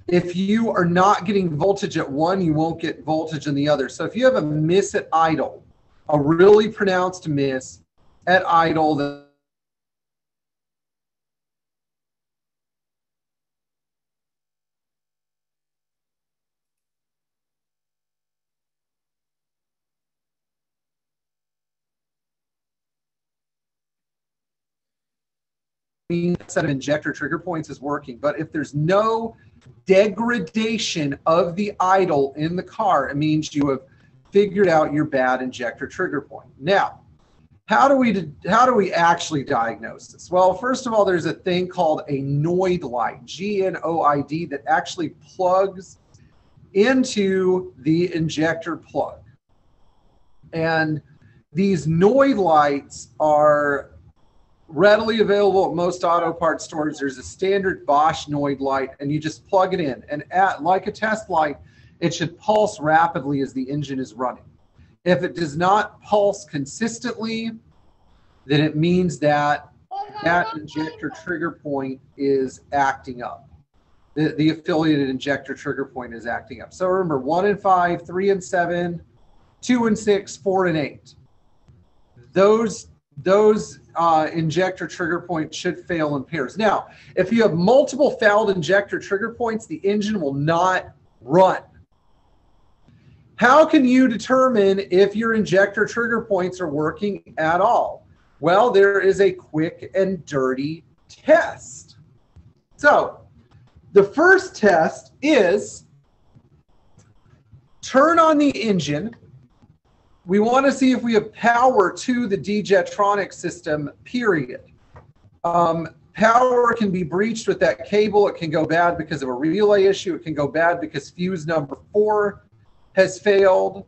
If you are not getting voltage at one, you won't get voltage in the other. So if you have a miss at idle, a really pronounced miss at idle, that set of injector trigger points is working. But if there's no degradation of the idle in the car, it means you have figured out your bad injector trigger point. Now, how do we actually diagnose this? Well, first of all, there's a thing called a Noid light, G-N-O-I-D, that actually plugs into the injector plug. And these Noid lights are readily available at most auto parts stores. There's a standard Bosch Noid light, and you just plug it in. And like a test light, it should pulse rapidly as the engine is running. If it does not pulse consistently, then it means that that injector trigger point is acting up. The affiliated injector trigger point is acting up. So remember, 1 and 5, 3 and 7, 2 and 6, 4 and 8. Those injector trigger points should fail in pairs. Now, if you have multiple fouled injector trigger points, the engine will not run. How can you determine if your injector trigger points are working at all? Well, there is a quick and dirty test. So, the first test is turn on the engine. We want to see if we have power to the Djetronic system, period. Power can be breached with that cable. It can go bad because of a relay issue. It can go bad because fuse number 4 has failed.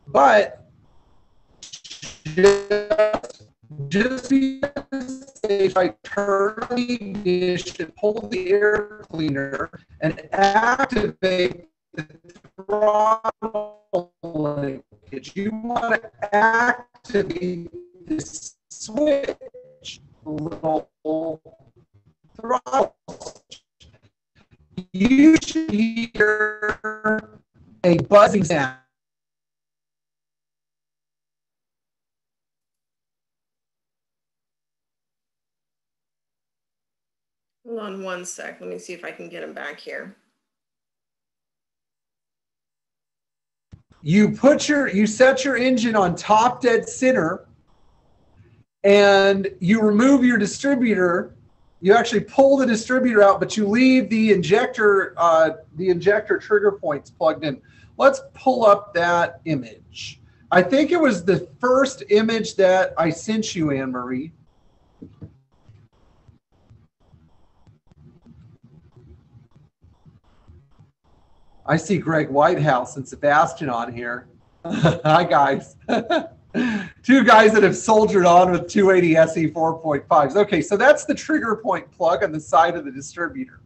But just be safe, I turn on the ignition, pull the air cleaner, and activate the throttle linkage. You want to activate this switch, little throttle. You should hear a buzzing sound. Hold on one sec. Let me see if I can get him back here. You set your engine on top dead center, and you remove your distributor. You actually pull the distributor out, but you leave the injector trigger points plugged in. Let's pull up that image. I think it was the first image that I sent you, Anne-Marie. I see Greg Whitehouse and Sebastian on here. Hi, guys. Two guys that have soldiered on with 280 SE 4.5s. Okay, so that's the trigger point plug on the side of the distributor.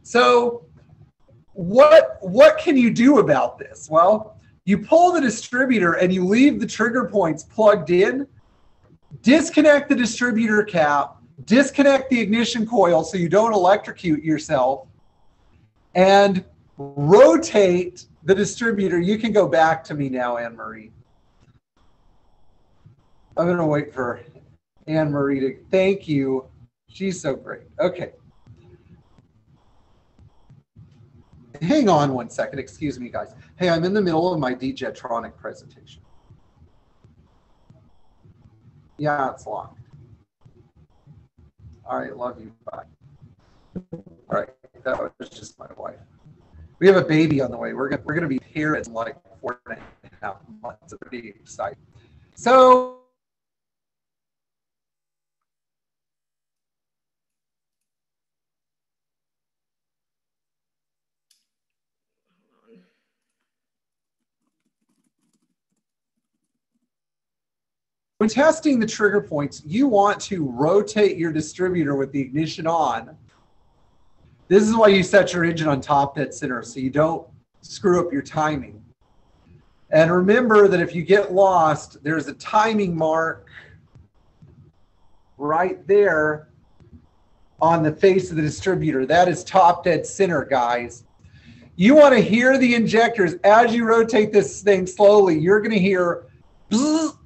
So what can you do about this? Well, you pull the distributor and you leave the trigger points plugged in, disconnect the distributor cap, disconnect the ignition coil so you don't electrocute yourself, and rotate the distributor. You can go back to me now, Anne-Marie. I'm going to wait for Anne-Marie to, thank you. She's so great. Okay. Hang on one second. Excuse me, guys. Hey, I'm in the middle of my Djetronic presentation. Yeah, it's locked. All right, love you. Bye. All right, that was just my wife. We have a baby on the way. We're gonna be here in like 4.5 months. It's pretty exciting. So. When testing the trigger points, you want to rotate your distributor with the ignition on. This is why you set your engine on top dead center, so you don't screw up your timing. And remember that if you get lost, there's a timing mark right there on the face of the distributor. That is top dead center, guys. You want to hear the injectors as you rotate this thing slowly. You're going to hear bzzz,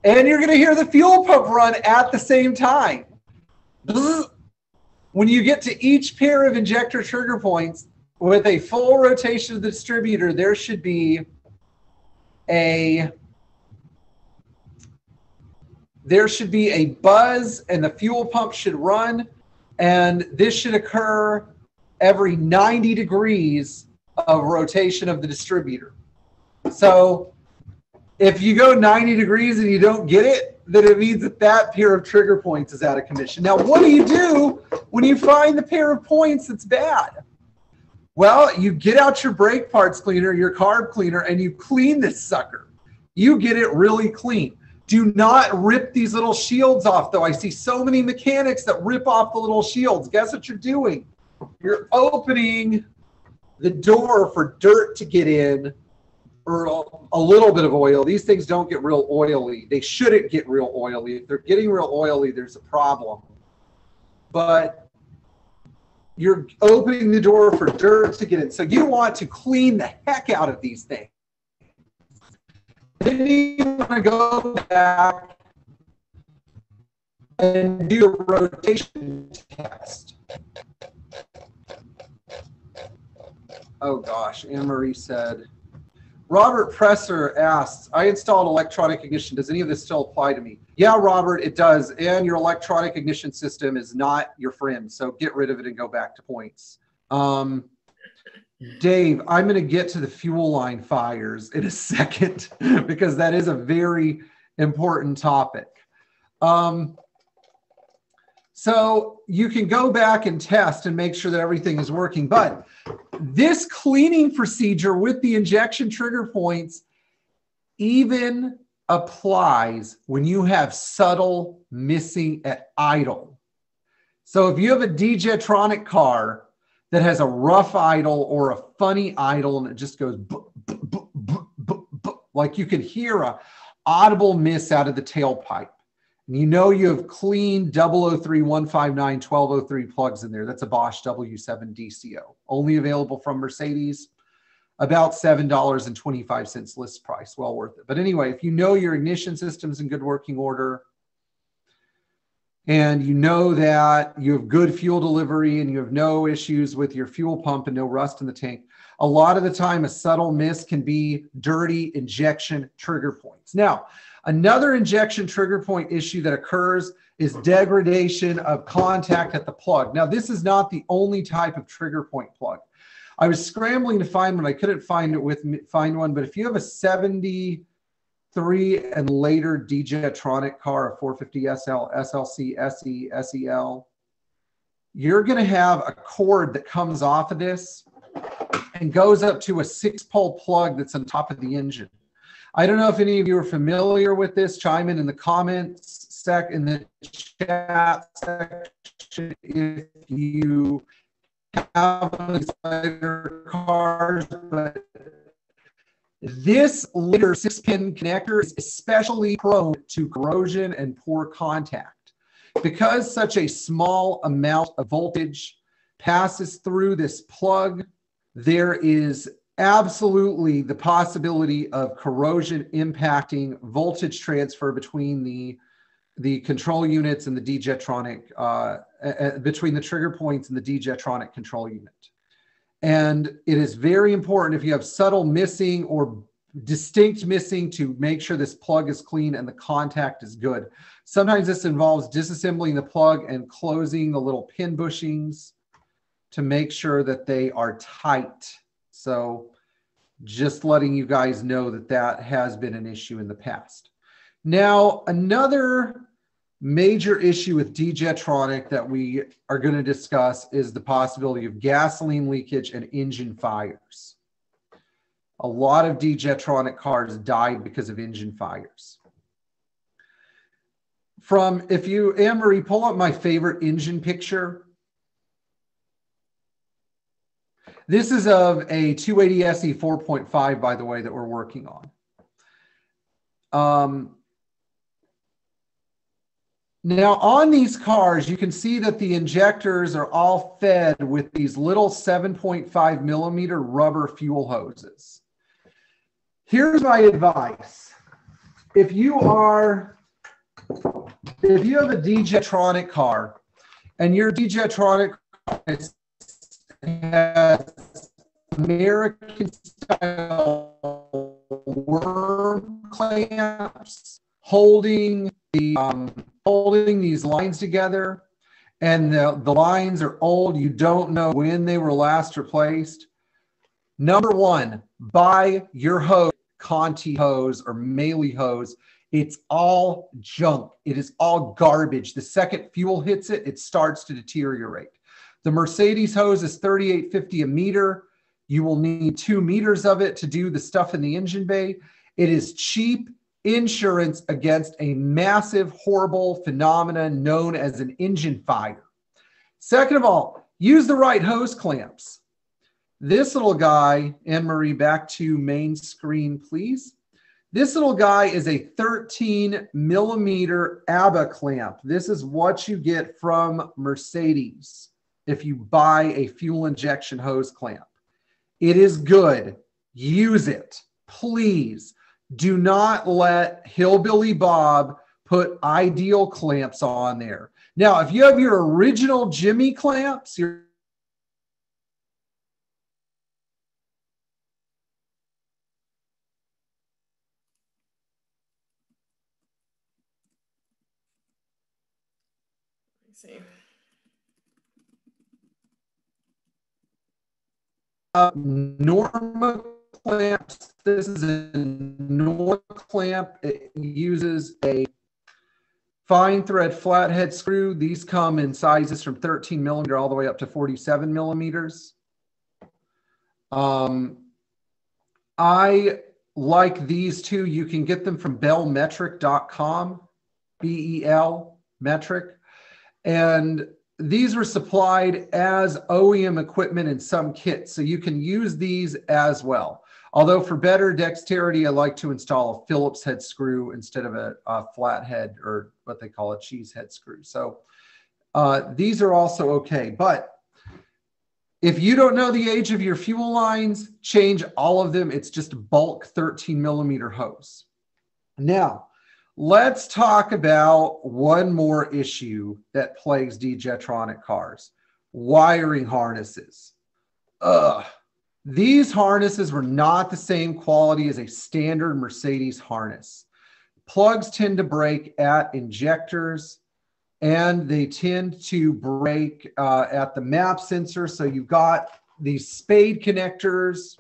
and you're going to hear the fuel pump run at the same time. Bzzz. When you get to each pair of injector trigger points with a full rotation of the distributor, there should be a buzz and the fuel pump should run, and this should occur every 90 degrees of rotation of the distributor. So if you go 90 degrees and you don't get it, then it means that that pair of trigger points is out of commission. Now, what do you do when you find the pair of points that's bad? Well, you get out your brake parts cleaner, your carb cleaner, and you clean this sucker. You get it really clean. Do not rip these little shields off, though. I see so many mechanics that rip off the little shields. Guess what you're doing? You're opening the door for dirt to get in, or a little bit of oil. These things don't get real oily. They shouldn't get real oily. If they're getting real oily, there's a problem. But you're opening the door for dirt to get in. So you want to clean the heck out of these things. Then you want to go back and do a rotation test. Oh gosh, Anne-Marie said, Robert Presser asks, I installed electronic ignition. Does any of this still apply to me? Yeah, Robert, it does. And your electronic ignition system is not your friend. So get rid of it and go back to points. Dave, I'm going to get to the fuel line fires in a second because that is a very important topic. So you can go back and test and make sure that everything is working. But this cleaning procedure with the injection trigger points even applies when you have subtle missing at idle. So if you have a Djetronic car that has a rough idle or a funny idle and it just goes like you could hear a audible miss out of the tailpipe. And you know you have clean 003 159 1203 plugs in there. That's a Bosch W7 DCO. Only available from Mercedes. About $7.25 list price. Well worth it. But anyway, if you know your ignition system's in good working order and you know that you have good fuel delivery and you have no issues with your fuel pump and no rust in the tank, a lot of the time a subtle miss can be dirty injection trigger points. Now, another injection trigger point issue that occurs is degradation of contact at the plug. Now, this is not the only type of trigger point plug. I was scrambling to find one. I couldn't find one, but if you have a 73 and later Djetronic car, a 450 SL, SLC, SE, SEL, you're going to have a cord that comes off of this and goes up to a 6-pole plug that's on top of the engine. I don't know if any of you are familiar with this. Chime in the comments in the chat section if you have one of these later cars. But This litter 6-pin connector is especially prone to corrosion and poor contact. Because such a small amount of voltage passes through this plug, there is absolutely the possibility of corrosion impacting voltage transfer between the control units and the Djetronic, between the trigger points and the Djetronic control unit. And it is very important if you have subtle missing or distinct missing to make sure this plug is clean and the contact is good. Sometimes this involves disassembling the plug and closing the little pin bushings to make sure that they are tight. So just letting you guys know that that has been an issue in the past. Now, another major issue with Djetronic that we are going to discuss is the possibility of gasoline leakage and engine fires. A lot of Djetronic cars died because of engine fires. If you, Anne-Marie, pull up my favorite engine picture. This is of a 280 SE 4.5, by the way, that we're working on. Now, on these cars, you can see that the injectors are all fed with these little 7.5 millimeter rubber fuel hoses. Here's my advice. If you have a Djetronic car and your Djetronic car has American style worm clamps holding these lines together, and the lines are old, you don't know when they were last replaced. Number one, buy your hose, Conti hose or Mealy hose. It's all junk. It is all garbage. The second fuel hits it, it starts to deteriorate. The Mercedes hose is $38.50 a meter. You will need 2 meters of it to do the stuff in the engine bay. It is cheap insurance against a massive, horrible phenomenon known as an engine fire. Second of all, use the right hose clamps. This little guy, Anne-Marie, back to main screen, please. This little guy is a 13 millimeter ABBA clamp. This is what you get from Mercedes if you buy a fuel injection hose clamp. It is good. Use it, please. Do not let Hillbilly Bob put ideal clamps on there. Now, if you have your original Jimmy clamps, See. Norma clamps. This is a Norma clamp. It uses a fine thread flathead screw. These come in sizes from 13 millimeter all the way up to 47 millimeters. I like these two. You can get them from bellmetric.com, B-E-L, metric. And these were supplied as OEM equipment in some kits, so you can use these as well. Although for better dexterity, I like to install a Phillips head screw instead of a flathead, or what they call a cheese head screw. So these are also okay. But if you don't know the age of your fuel lines, change all of them. It's just a bulk 13 millimeter hose. Now, let's talk about one more issue that plagues Djetronic cars: wiring harnesses. These harnesses were not the same quality as a standard Mercedes harness. Plugs tend to break at injectors, and they tend to break at the map sensor. So you've got these spade connectors,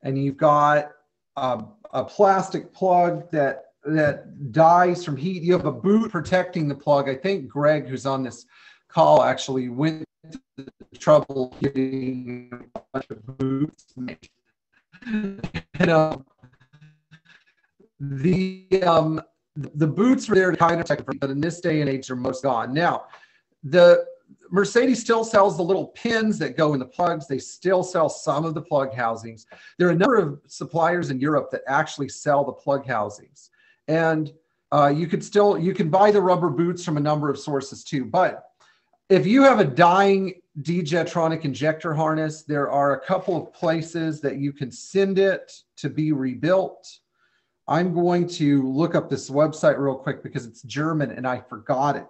and you've got a plastic plug that dies from heat. You have a boot protecting the plug. I think Greg, who's on this call, actually went through the trouble getting a bunch of boots made. And, the boots were there to kind of protect, but in this day and age, they're most gone. Now, Mercedes still sells the little pins that go in the plugs. They still sell some of the plug housings. There are a number of suppliers in Europe that actually sell the plug housings. And you can buy the rubber boots from a number of sources too. But if you have a dying D-Jetronic injector harness, there are a couple of places that you can send it to be rebuilt. I'm going to look up this website real quick because it's German and I forgot it.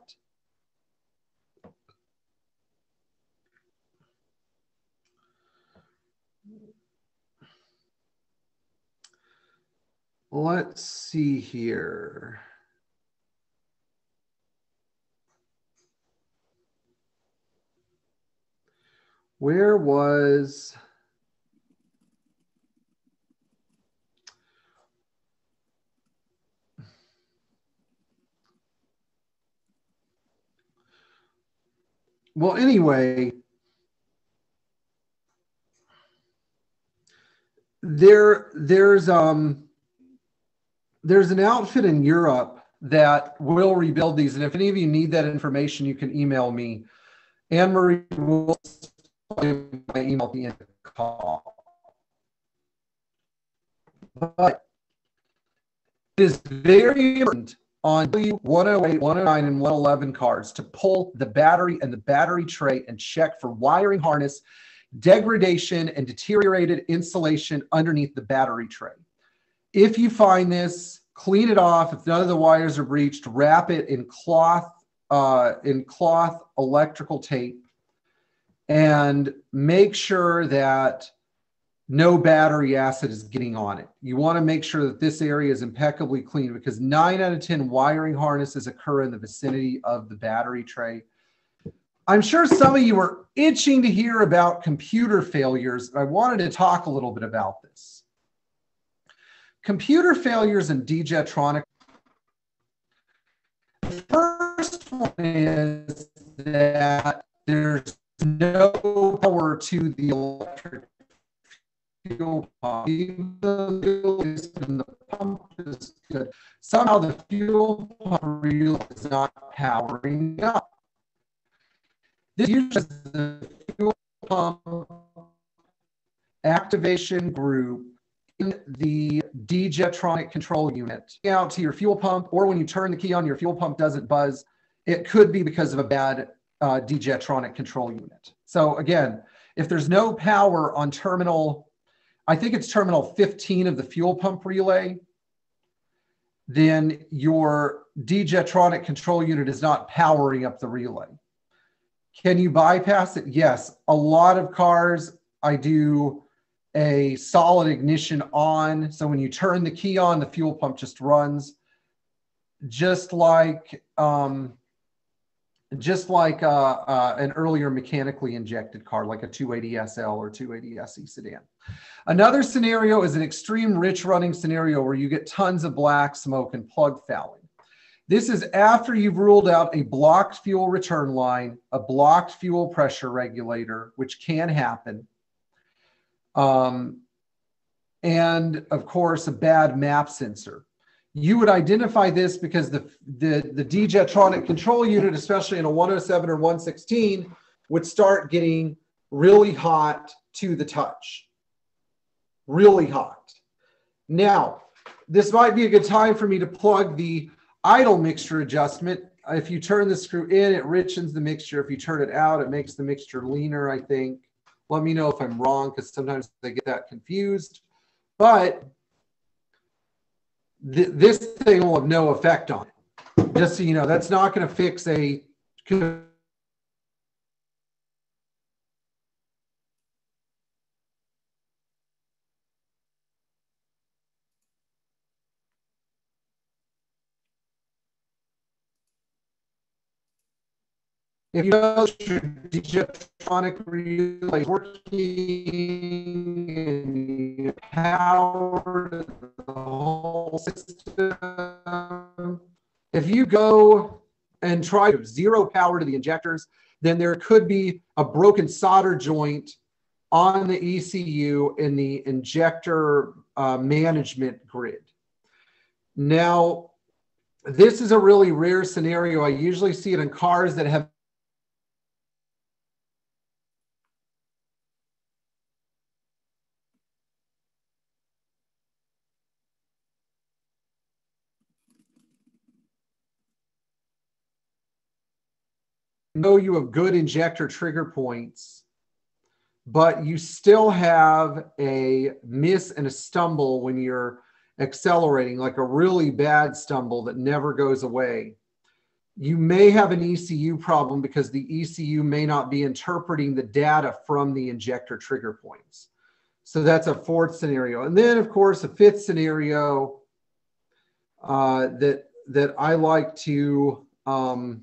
Let's see here. Where was... Well, anyway, there's an outfit in Europe that will rebuild these. And if any of you need that information, you can email me. Anne-Marie will my email at the end of the call. But it is very important on 108, 109, and 111 cars to pull the battery and the battery tray and check for wiring harness, degradation, and deteriorated insulation underneath the battery tray. If you find this, clean it off. If none of the wires are breached, wrap it in cloth electrical tape, and make sure that no battery acid is getting on it. You want to make sure that this area is impeccably clean because 9 out of 10 wiring harnesses occur in the vicinity of the battery tray. I'm sure some of you are itching to hear about computer failures. I wanted to talk a little bit about this. Computer failures in Djetronic. The first one is that there's no power to the electric fuel pump. Even though the pump is good, somehow the fuel pump relay is not powering up. This usually is the fuel pump activation group in the Djetronic control unit. Out to your fuel pump, or when you turn the key on, your fuel pump doesn't buzz. It could be because of a bad Djetronic control unit. So again, if there's no power on terminal, I think it's terminal 15 of the fuel pump relay, then your Djetronic control unit is not powering up the relay. Can you bypass it? Yes. A lot of cars, I do a solid ignition on. So when you turn the key on, the fuel pump just runs. Just like an earlier mechanically injected car, like a 280 SL or 280 SE sedan. Another scenario is an extreme rich running scenario where you get tons of black smoke and plug fouling. This is after you've ruled out a blocked fuel return line, a blocked fuel pressure regulator, which can happen, and of course a bad map sensor. You would identify this because the Djetronic control unit, especially in a 107 or 116, would start getting really hot to the touch. Really hot. Now, this might be a good time for me to plug the idle mixture adjustment. If you turn the screw in, it richens the mixture. If you turn it out, it makes the mixture leaner, I think. Let me know if I'm wrong, because sometimes they get that confused. But this thing will have no effect on it. Just so you know, that's not going to fix a... If you know your Djetronic relay is working and you power the whole system, if you go and try to zero power to the injectors, then there could be a broken solder joint on the ECU in the injector management grid. Now, this is a really rare scenario. I usually see it in cars that have know you have good injector trigger points, but you still have a miss and a stumble when you're accelerating, like a really bad stumble that never goes away. You may have an ECU problem because the ECU may not be interpreting the data from the injector trigger points. So that's a fourth scenario. And then, of course, a fifth scenario that I like to, how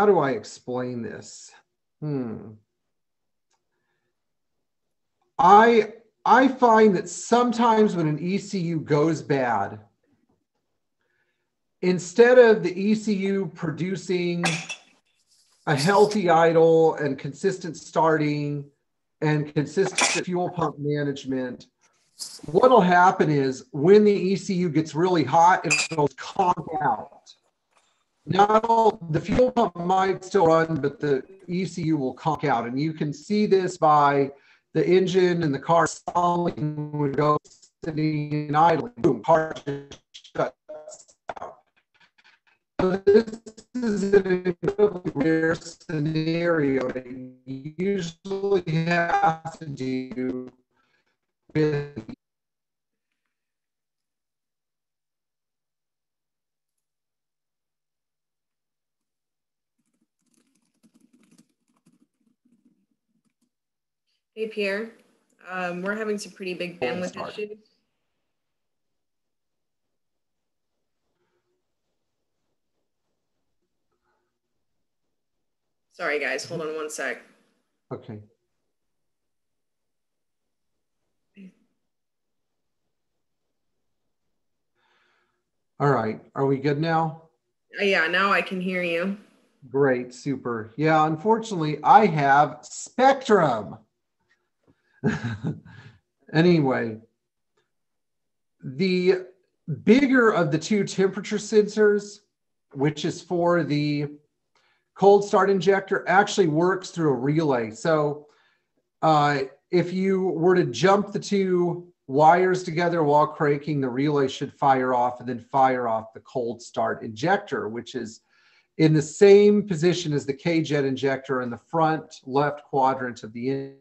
do I explain this? I find that sometimes when an ECU goes bad, instead of the ECU producing a healthy idle and consistent starting and consistent fuel pump management, what'll happen is when the ECU gets really hot, it'll conk out. Now, the fuel pump might still run, but the ECU will conk out. And you can see this by the engine and the car stalling would go sitting and idling. Boom, car just shuts out. So this is an incredibly rare scenario that you usually have to do with. Hey, Pierre. We're having some pretty big bandwidth issues. Sorry, guys. Hold on one sec. Okay. All right. Are we good now? Yeah, now I can hear you. Great. Super. Yeah, unfortunately, I have Spectrum. Anyway, the bigger of the two temperature sensors, which is for the cold start injector, actually works through a relay. So if you were to jump the two wires together while cranking, the relay should fire off and then fire off the cold start injector, which is in the same position as the K-Jet injector in the front left quadrant of the engine.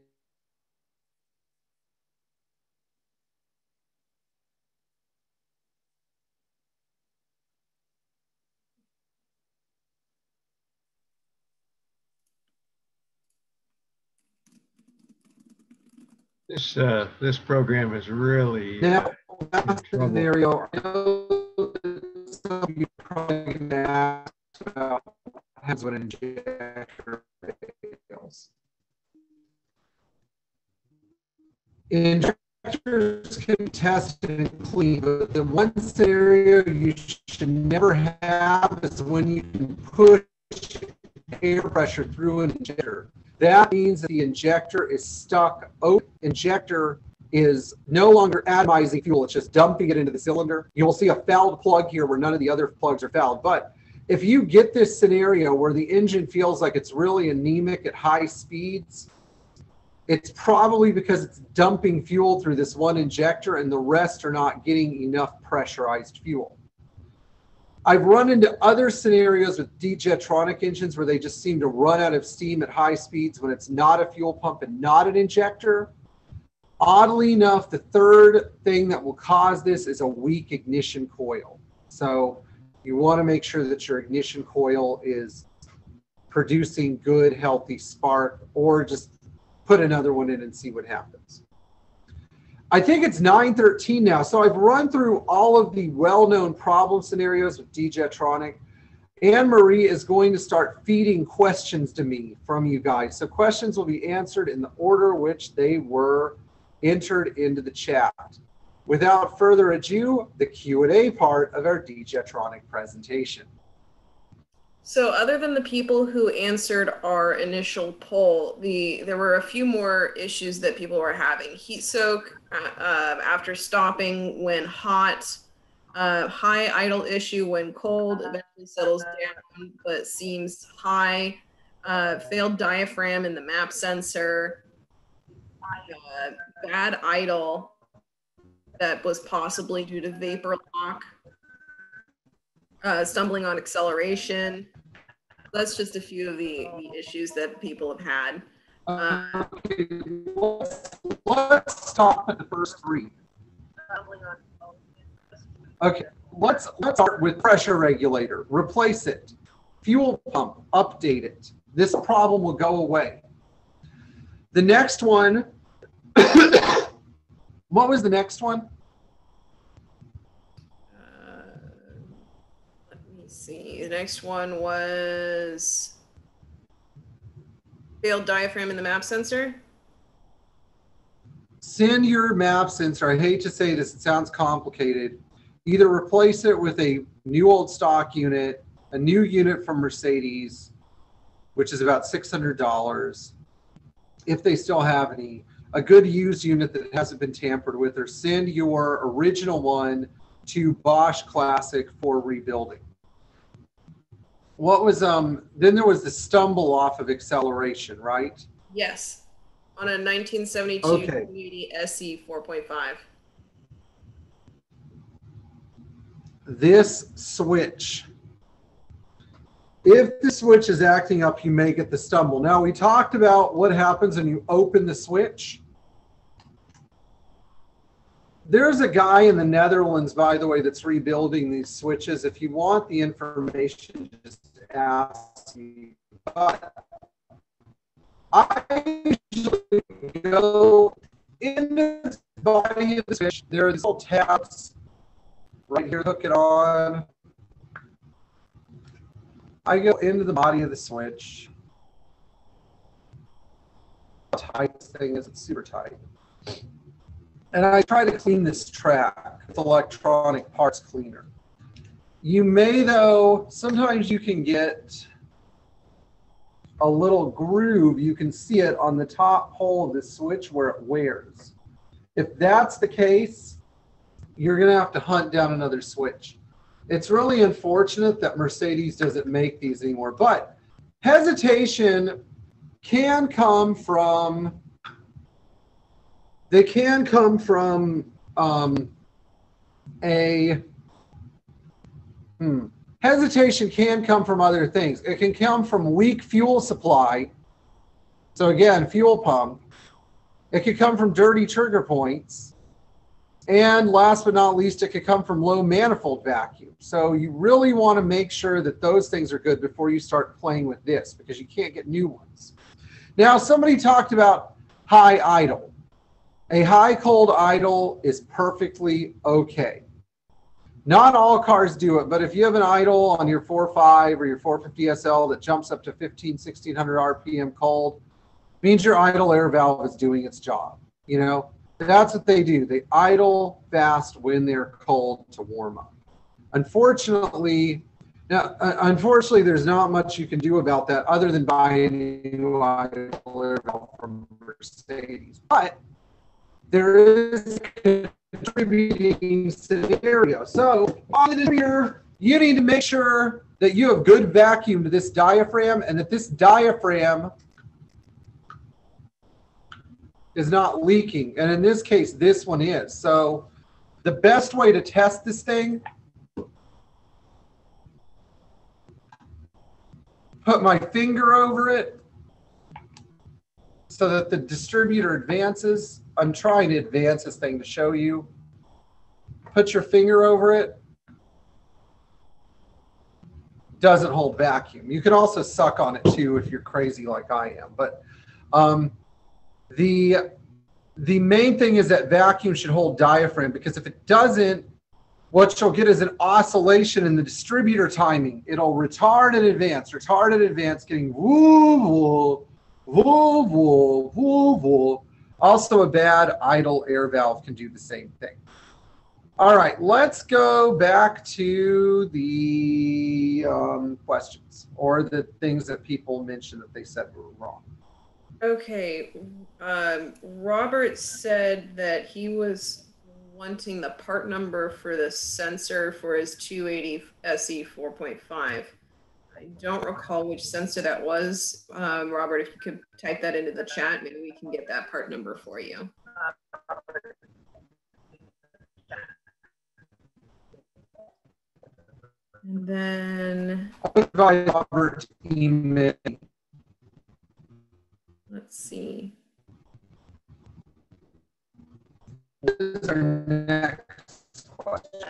This program is really now that's the scenario. I know some of you probably can ask about what happens when an injector fails. Injectors can be tested and clean, but the one scenario you should never have is when you can push air pressure through an injector. That means that the injector is stuck open. Injector is no longer atomizing fuel, it's just dumping it into the cylinder. You'll see a fouled plug here where none of the other plugs are fouled. But if you get this scenario where the engine feels like it's really anemic at high speeds, it's probably because it's dumping fuel through this one injector and the rest are not getting enough pressurized fuel. I've run into other scenarios with Djetronic engines where they just seem to run out of steam at high speeds when it's not a fuel pump and not an injector. Oddly enough, the third thing that will cause this is a weak ignition coil. So you want to make sure that your ignition coil is producing good, healthy spark, or just put another one in and see what happens. I think it's 9:13 now, so I've run through all of the well-known problem scenarios with Djetronic. Anne-Marie is going to start feeding questions to me from you guys. So questions will be answered in the order which they were entered into the chat. Without further ado, the Q&A part of our Djetronic presentation. So other than the people who answered our initial poll, there were a few more issues that people were having. Heat soak after stopping when hot, high idle issue when cold, eventually settles down but seems high, failed diaphragm in the map sensor, bad idle that was possibly due to vapor lock, stumbling on acceleration. That's just a few of the issues that people have had. Okay, let's stop at the first three. Okay, let's start with pressure regulator. Replace it. Fuel pump, update it. This problem will go away. The next one, what was the next one? Let me see. The next one was failed diaphragm in the map sensor. Send your map sensor. I hate to say this, it sounds complicated. Either replace it with a new old stock unit, a new unit from Mercedes, which is about $600, if they still have any, a good used unit that hasn't been tampered with, or send your original one to Bosch Classic for rebuilding. What was, then there was the stumble off of acceleration, right? Yes. On a 1972 Okay. 280 SE 4.5. This switch, if the switch is acting up, you may get the stumble. Now, we talked about what happens when you open the switch. There's a guy in the Netherlands, by the way, that's rebuilding these switches. If you want the information, just ask me. But I usually go in the body of the switch. There are these little tabs right here, hook it on. I go into the body of the switch. How tight this thing is, it's super tight. And I try to clean this track with electronic parts cleaner. You may, though, sometimes you can get a little groove. You can see it on the top hole of the switch where it wears. If that's the case, you're going to have to hunt down another switch. It's really unfortunate that Mercedes doesn't make these anymore, but hesitation can come from, hesitation can come from other things. It can come from weak fuel supply. So again, fuel pump. It could come from dirty trigger points. And last but not least, it could come from low manifold vacuum. So you really want to make sure that those things are good before you start playing with this, because you can't get new ones. Now, somebody talked about high idle. A high cold idle is perfectly okay. Not all cars do it, but if you have an idle on your 4.5 or your 450 SL that jumps up to 1600 RPM cold, means your idle air valve is doing its job. You know, that's what they do. They idle fast when they're cold to warm up. Unfortunately, there's not much you can do about that other than buy a new idle air valve from Mercedes. But there is a contributing scenario. So on the distributor, you need to make sure that you have good vacuum to this diaphragm and that this diaphragm is not leaking. And in this case, this one is. So the best way to test this thing, put my finger over it so that the distributor advances. I'm trying to advance this thing to show you. Put your finger over it. Doesn't hold vacuum. You can also suck on it too if you're crazy like I am. But the main thing is that vacuum should hold diaphragm, because if it doesn't, what you'll get is an oscillation in the distributor timing. It'll retard and advance, getting woo woo, woo woo, woo woo. Also, a bad idle air valve can do the same thing. All right, let's go back to the questions or the things that people mentioned that they said were wrong. Okay, Robert said that he was wanting the part number for the sensor for his 280 SE 4.5. I don't recall which sensor that was. Robert, if you could type that into the chat, maybe we can get that part number for you. And then I would advise Robert to email. let's see. What is our next question?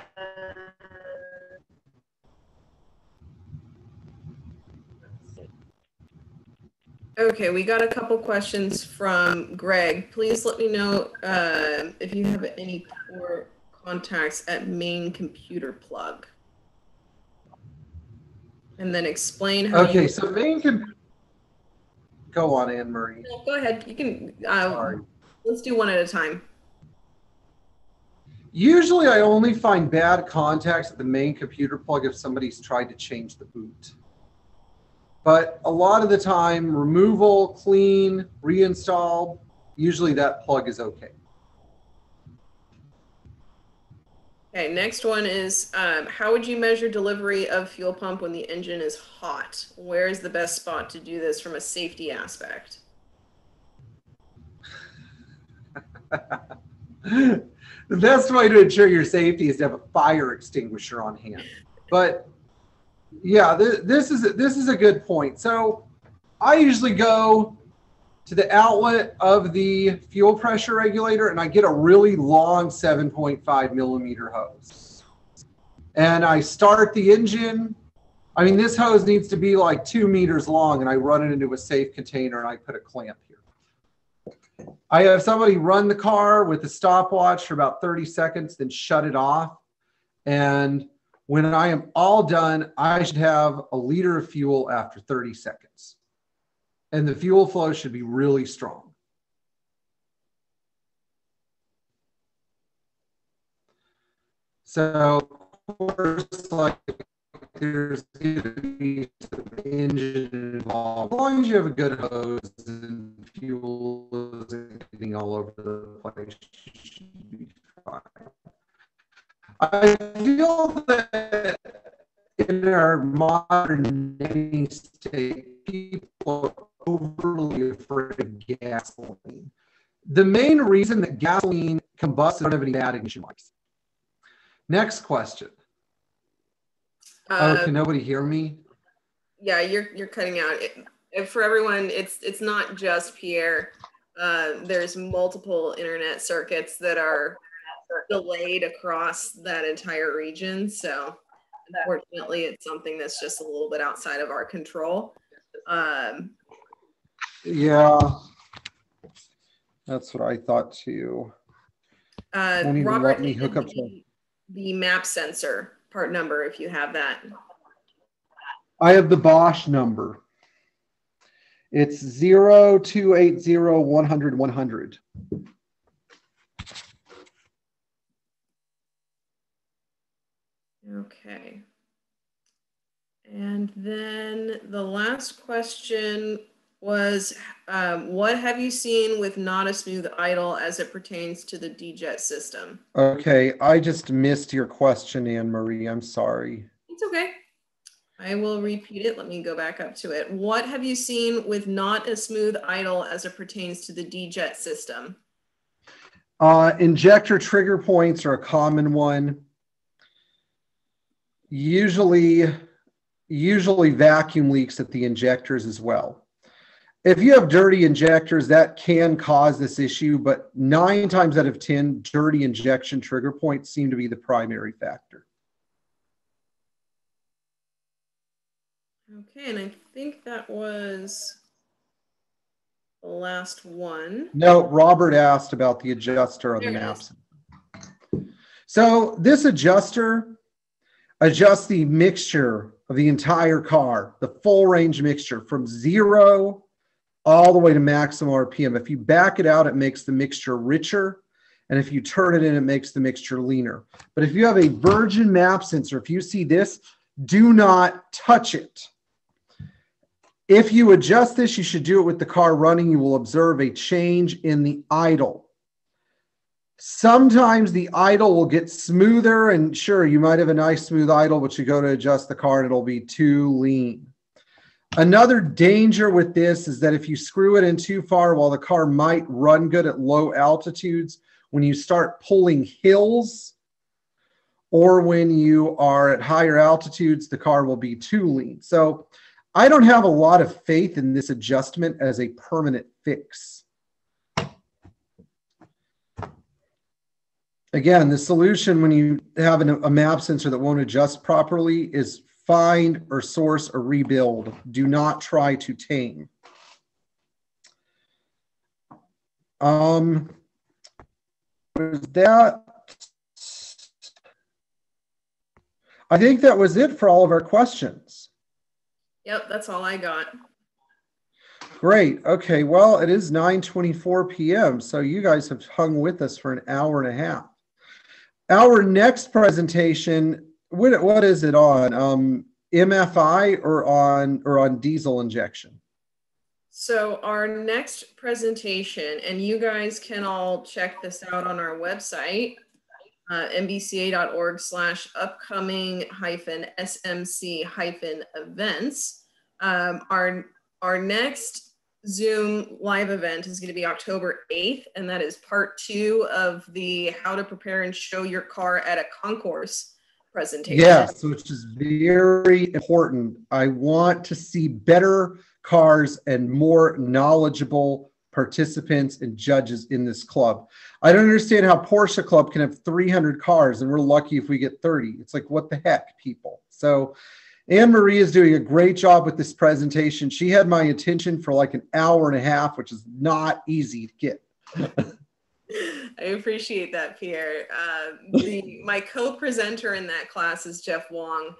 Okay, we got a couple questions from Greg. Please let me know if you have any poor contacts at main computer plug. And then explain how Okay, so go on, Anne Marie. No, go ahead. You can, Sorry. let's do one at a time. Usually I only find bad contacts at the main computer plug if somebody's tried to change the boot. But a lot of the time, removal, clean, reinstall, usually that plug is okay. Okay, next one is, how would you measure delivery of fuel pump when the engine is hot? Where is the best spot to do this from a safety aspect? The best way to ensure your safety is to have a fire extinguisher on hand. But yeah, this is a good point. So I usually go to the outlet of the fuel pressure regulator and I get a really long 7.5 millimeter hose. And I start the engine. I mean, this hose needs to be like 2 meters long, and I run it into a safe container and I put a clamp here. I have somebody run the car with a stopwatch for about 30 seconds, then shut it off. And when I am all done, I should have a liter of fuel after 30 seconds. And the fuel flow should be really strong. So, of course, like there's going to be some engine involved. As long as you have a good hose and fuel isn't getting all over the place, you should be fine. I feel that in our modern nanny state, people are overly afraid of gasoline. The main reason that gasoline combusts is don't have any bad ignition marks. Next question. Can nobody hear me? Yeah, you're cutting out. For everyone, it's not just Pierre. There's multiple internet circuits that are delayed across that entire region. So unfortunately, it's something that's just a little bit outside of our control. Yeah, that's what I thought too. Won't even Robert, let me hook up the map sensor part number if you have that. I have the Bosch number. It's 0280-100-100. Okay. And then the last question was, what have you seen with not a smooth idle as it pertains to the D-Jet system? Okay, I just missed your question, Anne Marie. I'm sorry. It's okay. I will repeat it. Let me go back up to it. What have you seen with not a smooth idle as it pertains to the D-Jet system? Injector trigger points are a common one. Usually vacuum leaks at the injectors as well. If you have dirty injectors, that can cause this issue, but 9 times out of 10, dirty injection trigger points seem to be the primary factor. Okay, and I think that was the last one. No, Robert asked about the adjuster on the maps. So this adjuster adjusts the mixture of the entire car, the full range mixture from 0 all the way to maximum RPM. If you back it out, it makes the mixture richer. And if you turn it in, it makes the mixture leaner. But if you have a virgin map sensor, if you see this, do not touch it. If you adjust this, you should do it with the car running. You will observe a change in the idle. Sometimes the idle will get smoother, and sure, you might have a nice smooth idle, but you go to adjust the car and it'll be too lean. Another danger with this is that if you screw it in too far, while the car might run good at low altitudes, when you start pulling hills or when you are at higher altitudes, the car will be too lean. So I don't have a lot of faith in this adjustment as a permanent fix. Again, the solution when you have a map sensor that won't adjust properly is find or source or rebuild. Do not try to tame. Was that? I think that was it for all of our questions. Yep, that's all I got. Great. Okay. Well, it is 9:24 p.m. So you guys have hung with us for an hour and a half. Our next presentation, what is it on? MFI or on diesel injection? So our next presentation, and you guys can all check this out on our website, mbca.org/upcoming-smc-events. Our next Zoom live event is going to be October 8th, and that is part 2 of the how to prepare and show your car at a concourse presentation. Yes, which is very important. I want to see better cars and more knowledgeable participants and judges in this club. I don't understand how Porsche Club can have 300 cars and we're lucky if we get 30. It's like, what the heck, people? So Anne Marie is doing a great job with this presentation. She had my attention for like an hour and a half, which is not easy to get. I appreciate that, Pierre. My co-presenter in that class is Jeff Wong.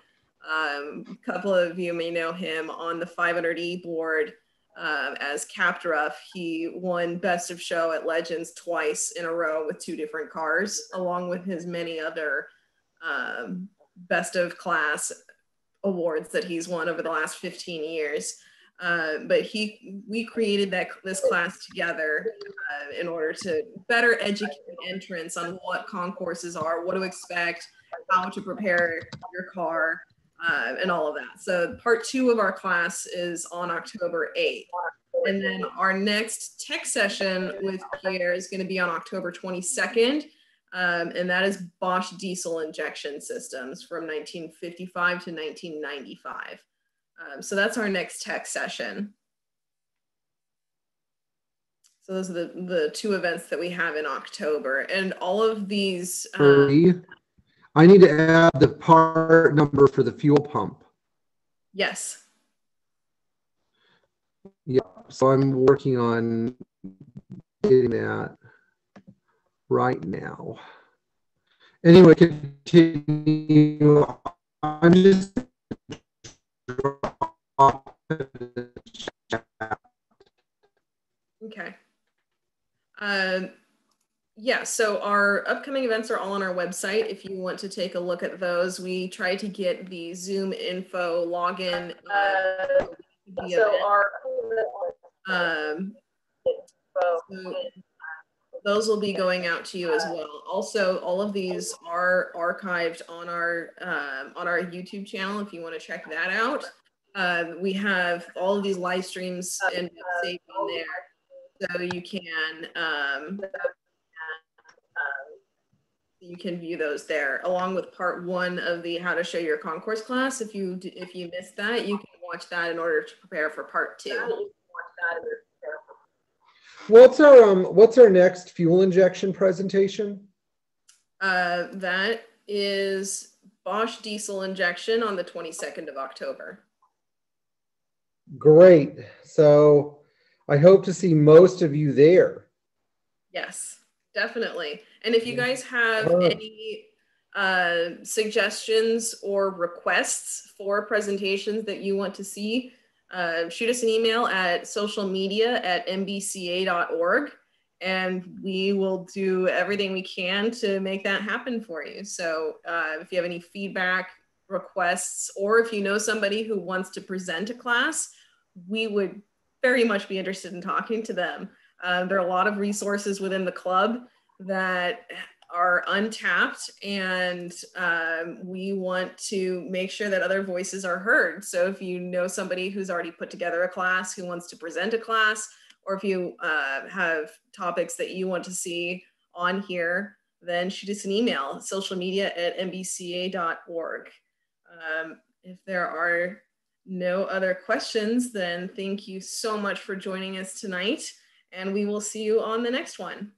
A couple of you may know him on the 500E board as Captruff. He won Best of Show at Legends twice in a row with 2 different cars, along with his many other Best of Class awards that he's won over the last 15 years. But we created this class together in order to better educate entrants on what concourses are, what to expect, how to prepare your car, and all of that. So part 2 of our class is on October 8th. And then our next tech session with Pierre is going to be on October 22nd. And that is Bosch diesel injection systems from 1955 to 1995. So that's our next tech session. So those are the 2 events that we have in October. And all of these... I need to add the part number for the fuel pump. Yes. Yeah, so I'm working on getting that right now. Anyway, continue. I'm just okay. Yeah, so our upcoming events are all on our website. If you want to take a look at those, we try to get the Zoom info login. So those will be going out to you as well. Also, all of these are archived on our YouTube channel if you want to check that out. We have all of these live streams and saved in there, so you can view those there, along with part 1 of the how to show your concourse class. If you missed that, you can watch that in order to prepare for part 2. What's our next fuel injection presentation? That is Bosch diesel injection on the 22nd of October. Great. So I hope to see most of you there. Yes, definitely. And if you guys have any suggestions or requests for presentations that you want to see, shoot us an email at socialmedia@mbca.org, and we will do everything we can to make that happen for you. So if you have any feedback, requests, or if you know somebody who wants to present a class, we would very much be interested in talking to them. There are a lot of resources within the club that are untapped, and we want to make sure that other voices are heard. So if you know somebody who's already put together a class, who wants to present a class, or if you have topics that you want to see on here, then shoot us an email, socialmedia@mbca.org. If there are no other questions, then thank you so much for joining us tonight, and we will see you on the next one.